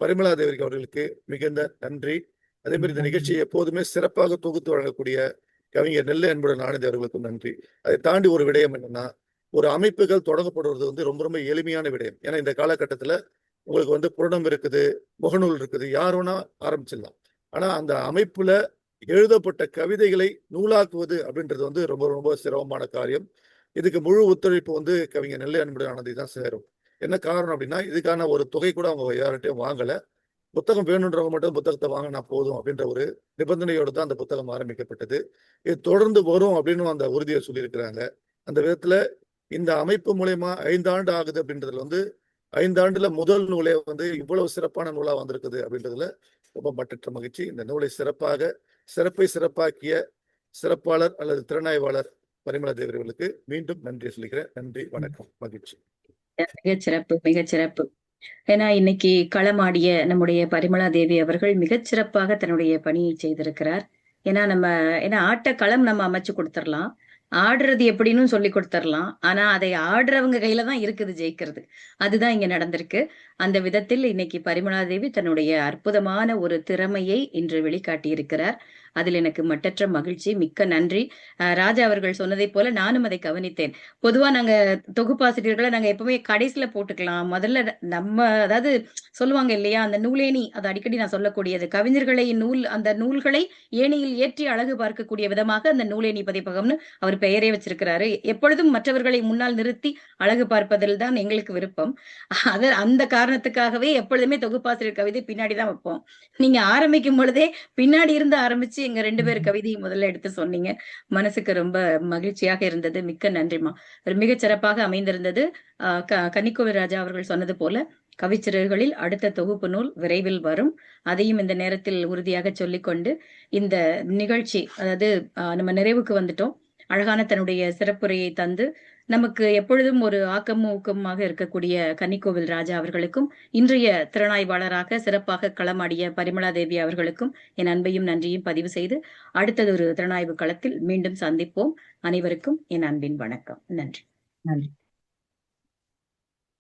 பரிமளா தேவி அவர்களுக்கு மிகுந்த நன்றி. அதே மாதிரி இந்த நிகழ்ச்சியை எப்போதுமே சிறப்பாக தொகுத்து வழங்கக்கூடிய கவிஞர் நெல்லை அன்புடன் ஆனந்தி அவர்களுக்கும் நன்றி. அதை தாண்டி ஒரு விடயம் என்னன்னா, ஒரு அமைப்புகள் தொடங்கப்படுவது வந்து ரொம்ப ரொம்ப எளிமையான விடயம். ஏன்னா இந்த காலகட்டத்துல உங்களுக்கு வந்து புரணம் இருக்குது, முகநூல் இருக்குது, யார் வேணா ஆரம்பிச்சிடலாம். ஆனா அந்த அமைப்புல எழுதப்பட்ட கவிதைகளை நூலாக்குவது அப்படின்றது வந்து ரொம்ப ரொம்ப சிரமமான காரியம். இதுக்கு முழு ஒத்துழைப்பு வந்து கவிஞர் நெல்லை அன்புடன் ஆனந்தி தான் சேரும். என்ன காரணம் அப்படின்னா, இதுக்கான ஒரு தொகை கூட அவங்க யார்கிட்டயும் வாங்கல. புத்தகம் வேணுன்றவங்க மட்டும் புத்தகத்தை வாங்கினா போதும் அப்படின்ற ஒரு நிபந்தனையோடு தான் அந்த புத்தகம் ஆரம்பிக்கப்பட்டது. இது தொடர்ந்து வரும் அப்படின்னு அந்த உறுதியை சொல்லியிருக்கிறாங்க. அந்த விதத்துல இந்த அமைப்பு மூலயமா 5 ஆண்டு ஆகுது அப்படின்றதுல வந்து 5 ஆண்டுல முதல் நூலே வந்து இவ்வளவு சிறப்பான நூலா வந்திருக்குது அப்படின்றதுல ரொம்ப மட்டற்ற மகிழ்ச்சி. இந்த நூலை சிறப்பை சிறப்பாக்கிய சிறப்பாளர் அல்லது திறனாய்வாளர் பரிமளா தேவி அவர்களுக்கு மீண்டும் நன்றி சொல்லிக்கிறேன். நன்றி, வணக்கம், மகிழ்ச்சி. மிகச்சிறப்பு, மிகச்சிறப்பு. ஏன்னா இன்னைக்கு களமாடிய நம்முடைய பரிமளா தேவி அவர்கள் மிகச்சிறப்பாக தன்னுடைய பணியை செய்திருக்கிறார். ஏன்னா ஆட்ட களம் நம்ம அமைச்சு கொடுத்துடலாம், ஆடுறது எப்படின்னு சொல்லி கொடுத்துடலாம். ஆனா அதை ஆடுறவங்க கையில தான் இருக்குது ஜெயிக்கிறது. அதுதான் இங்க நடந்திருக்கு. அந்த விதத்தில் இன்னைக்கு பரிமளா தேவி தன்னுடைய அற்புதமான ஒரு திறமையை இன்று வெளிக்காட்டி இருக்கிறார். அதில் எனக்கு மட்டற்ற மகிழ்ச்சி. மிக்க நன்றி. ராஜா அவர்கள் சொன்னதை போல நானும் அதை கவனித்தேன். பொதுவா நாங்க தொகுப்பாசிரியர்களை நாங்க எப்பவுமே கடைசியில போட்டுக்கலாம். முதல்ல நம்ம அதாவது சொல்லுவாங்க இல்லையா, அந்த நூலேணி, அது அடிக்கடி நான் சொல்லக்கூடியது, கவிஞர்களை அந்த நூல்களை ஏணியில் ஏற்றி அழகு பார்க்கக்கூடிய விதமாக அந்த நூலேணி பதிப்பகம்னு அவர் பெயரே வச்சிருக்கிறாரு. எப்பொழுதும் மற்றவர்களை முன்னால் நிறுத்தி அழகு பார்ப்பதில் தான் எங்களுக்கு விருப்பம். அந்த காரணத்துக்காகவே எப்பொழுதுமே தொகுப்பாசிரியர் கவிதை பின்னாடிதான் வைப்போம். நீங்க ஆரம்பிக்கும் பொழுதே பின்னாடி இருந்து ஆரம்பிச்சு எங்க 2 பேர் கவிதையை முதல்ல எடுத்து சொன்னீங்க. மனசுக்கு ரொம்ப மகிழ்ச்சியாக இருந்தது. மிக்க நன்றிமா. மிகச் சிறப்பாக அமைந்திருந்தது. கன்னிக்கோவில் ராஜா அவர்கள் சொன்னது போல கவிச்சிறகுகளில் அடுத்த தொகுப்பு நூல் விரைவில் வரும். அதையும் இந்த நேரத்தில் உறுதியாக சொல்லிக்கொண்டு இந்த நிகழ்ச்சி, அதாவது நம்ம நிறைவுக்கு வந்துட்டோம். அழகான தன்னுடைய சிறப்புரையை தந்து நமக்கு எப்பொழுதும் ஒரு ஆக்கமும் ஊக்கமாக இருக்கக்கூடிய கன்னிக்கோவில் ராஜா அவர்களுக்கும், இன்றைய திறனாய்வாளராக சிறப்பாக களமாடிய பரிமளா தேவி அவர்களுக்கும் என் அன்பையும் நன்றியும் பதிவு செய்து அடுத்தது ஒரு திறனாய்வு களத்தில் மீண்டும் சந்திப்போம். அனைவருக்கும் என் அன்பின் வணக்கம். நன்றி. நன்றி.